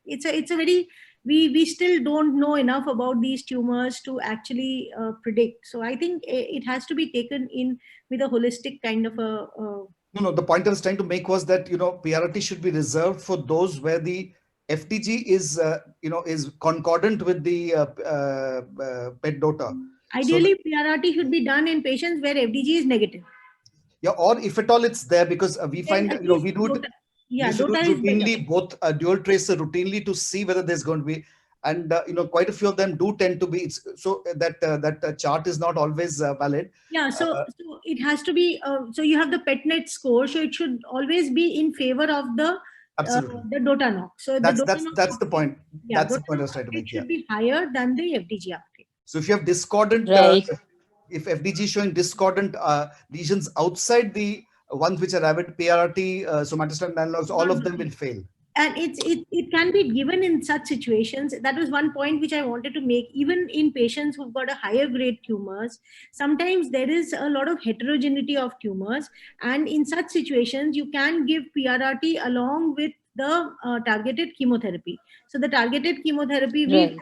it's a very, we still don't know enough about these tumors to actually predict. So I think it has to be taken in with a holistic kind of a. No, the point I was trying to make was that PRRT should be reserved for those where the FDG is is concordant with the PET DOTA. Ideally, PRRT should be done in patients where FDG is negative. Yeah, or if at all it's there, because we find we do it. Yeah, we do DOTA it is better. routinely, both dual tracer routinely to see whether there's going to be, and quite a few of them do tend to be. So that chart is not always valid. Yeah, so it has to be. So you have the PETNet score, so it should always be in favor of the Absolutely. the Dotanoc. So That's the the point. Yeah, that's the point I was trying to make. It should be higher than the FDG uptake. So if you have discordant, Right. if FDG showing discordant lesions outside the ones which are avid PRRT, somatostatin analogs, all of them will fail. And it can be given in such situations. That was one point which I wanted to make. Even in patients who've got a higher grade tumors, sometimes there is a lot of heterogeneity of tumors, and in such situations you can give PRRT along with the targeted chemotherapy. So the targeted chemotherapy, Right.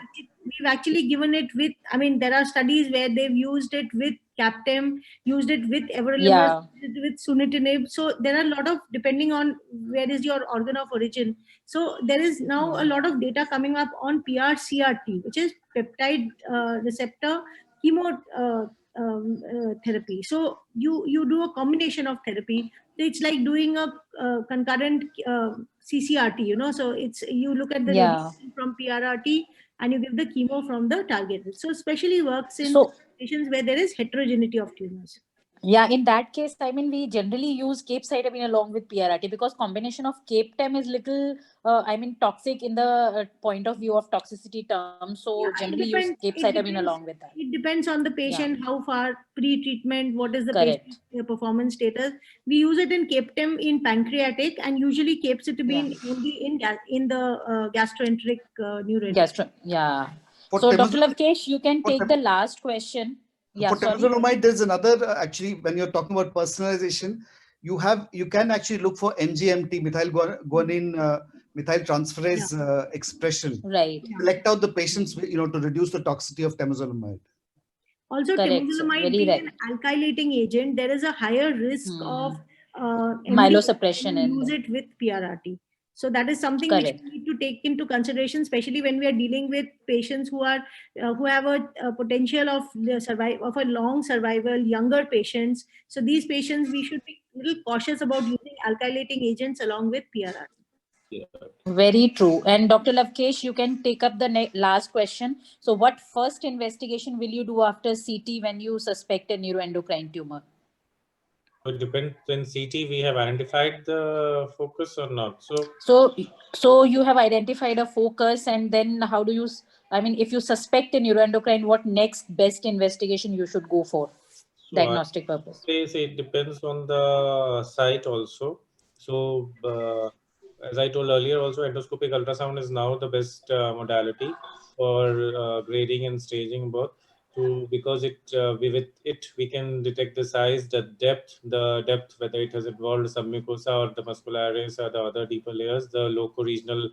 we've actually given it with, I mean, there are studies where they've used it with Captem, used it with everolimus, Yeah. with sunitinib. So there are a lot of, depending on where is your organ of origin. So there is now a lot of data coming up on PRCRT, which is peptide receptor chemotherapy. So you do a combination of therapy. So it's like doing a concurrent CCRT, so it's, you look at the Yeah. radiation from PRRT and you give the chemo from the targeted. So especially works in So patients where there is heterogeneity of tumors. yeah, in that case, I mean, we generally use capecitabine along with PRRT, because combination of captem is little, I mean, toxic in the point of view of toxicity terms. So Yeah, generally use capecitabine along with that. It depends on the patient, how far pre-treatment, what is the Correct. patient's performance status. We use it in captem in pancreatic, and usually capecitabine only in the gastroenteric neuroendocrine. Yeah. For So Dr. temozolomide- Lavkesh, you can take the last question. Yeah, For sorry. temozolomide, there's another, actually, when you're talking about personalization, you can actually look for MGMT, methyl guanine methyltransferase expression. Right. Select out the patients, to reduce the toxicity of temozolomide. Also, Correct, sir. temozolomide Very being right. an alkylating agent, there is a higher risk of Myelosuppression when you use and it with PRRT. So that is something which correct. we need to take into consideration, especially when we are dealing with patients who are who have a potential of a long survival, younger patients. So these patients, we should be a little cautious about using alkylating agents along with PRRT. Very true. And Dr. Lavkesh, you can take up the last question. So what first investigation will you do after CT when you suspect a neuroendocrine tumor? It depends. In CT, we have identified the focus or not. So you have identified a focus, and then how do you, I mean, if you suspect a neuroendocrine, what next best investigation you should go for? Diagnostic purpose. Say it depends on the site also. So as I told earlier, also endoscopic ultrasound is now the best modality for grading and staging both. Because with it we can detect the size, the depth, whether it has involved submucosa or the muscularis or the other deeper layers, the loco-regional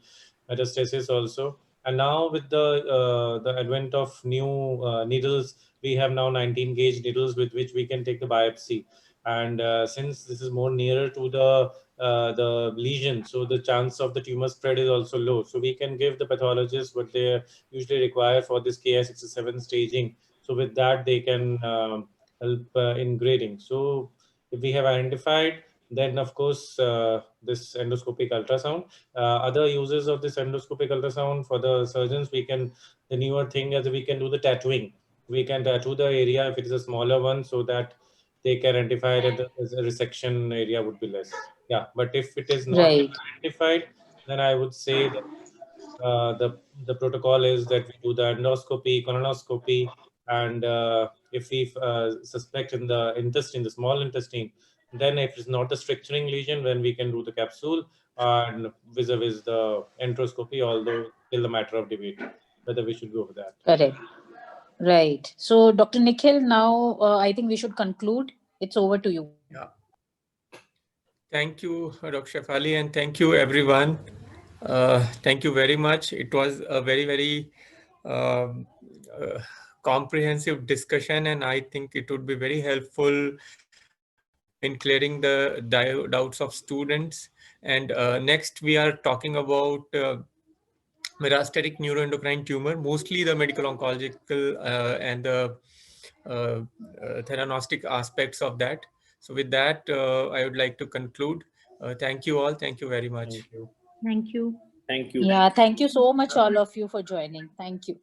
metastasis also. And now with the advent of new needles, we have now 19 gauge needles with which we can take the biopsy. And since this is more nearer to the lesion, so the chance of the tumor spread is also low. So we can give the pathologist what they usually require for this Ki-67 staging. So with that, they can help in grading. So if we have identified, then of course this endoscopic ultrasound. Other uses of this endoscopic ultrasound for the surgeons, the newer thing is we can do the tattooing. We can tattoo the area if it is a smaller one, so that they can identify that the resection area would be less. Yeah, but if it is not identified, then I would say that the protocol is that we do the endoscopy, colonoscopy, and if we suspect in the intestine, the small intestine, then if it's not the stricturing lesion, then we can do the capsule and vis-a-vis the enteroscopy, although still a matter of debate whether we should go for that. Correct. Right. So Dr. Nikhil, now I think we should conclude. It's over to you. Yeah. Thank you, Dr. Shefali, and thank you, everyone. Thank you very much. It was a very, very comprehensive discussion, and I think it would be very helpful in clearing the doubts of students. And next, we are talking about metastatic neuroendocrine tumor, mostly the medical oncological and the theranostic aspects of that. So with that, I would like to conclude. Thank you all. Thank you very much. Thank you. Thank you. Thank you. Yeah, thank you so much, all of you, for joining. Thank you.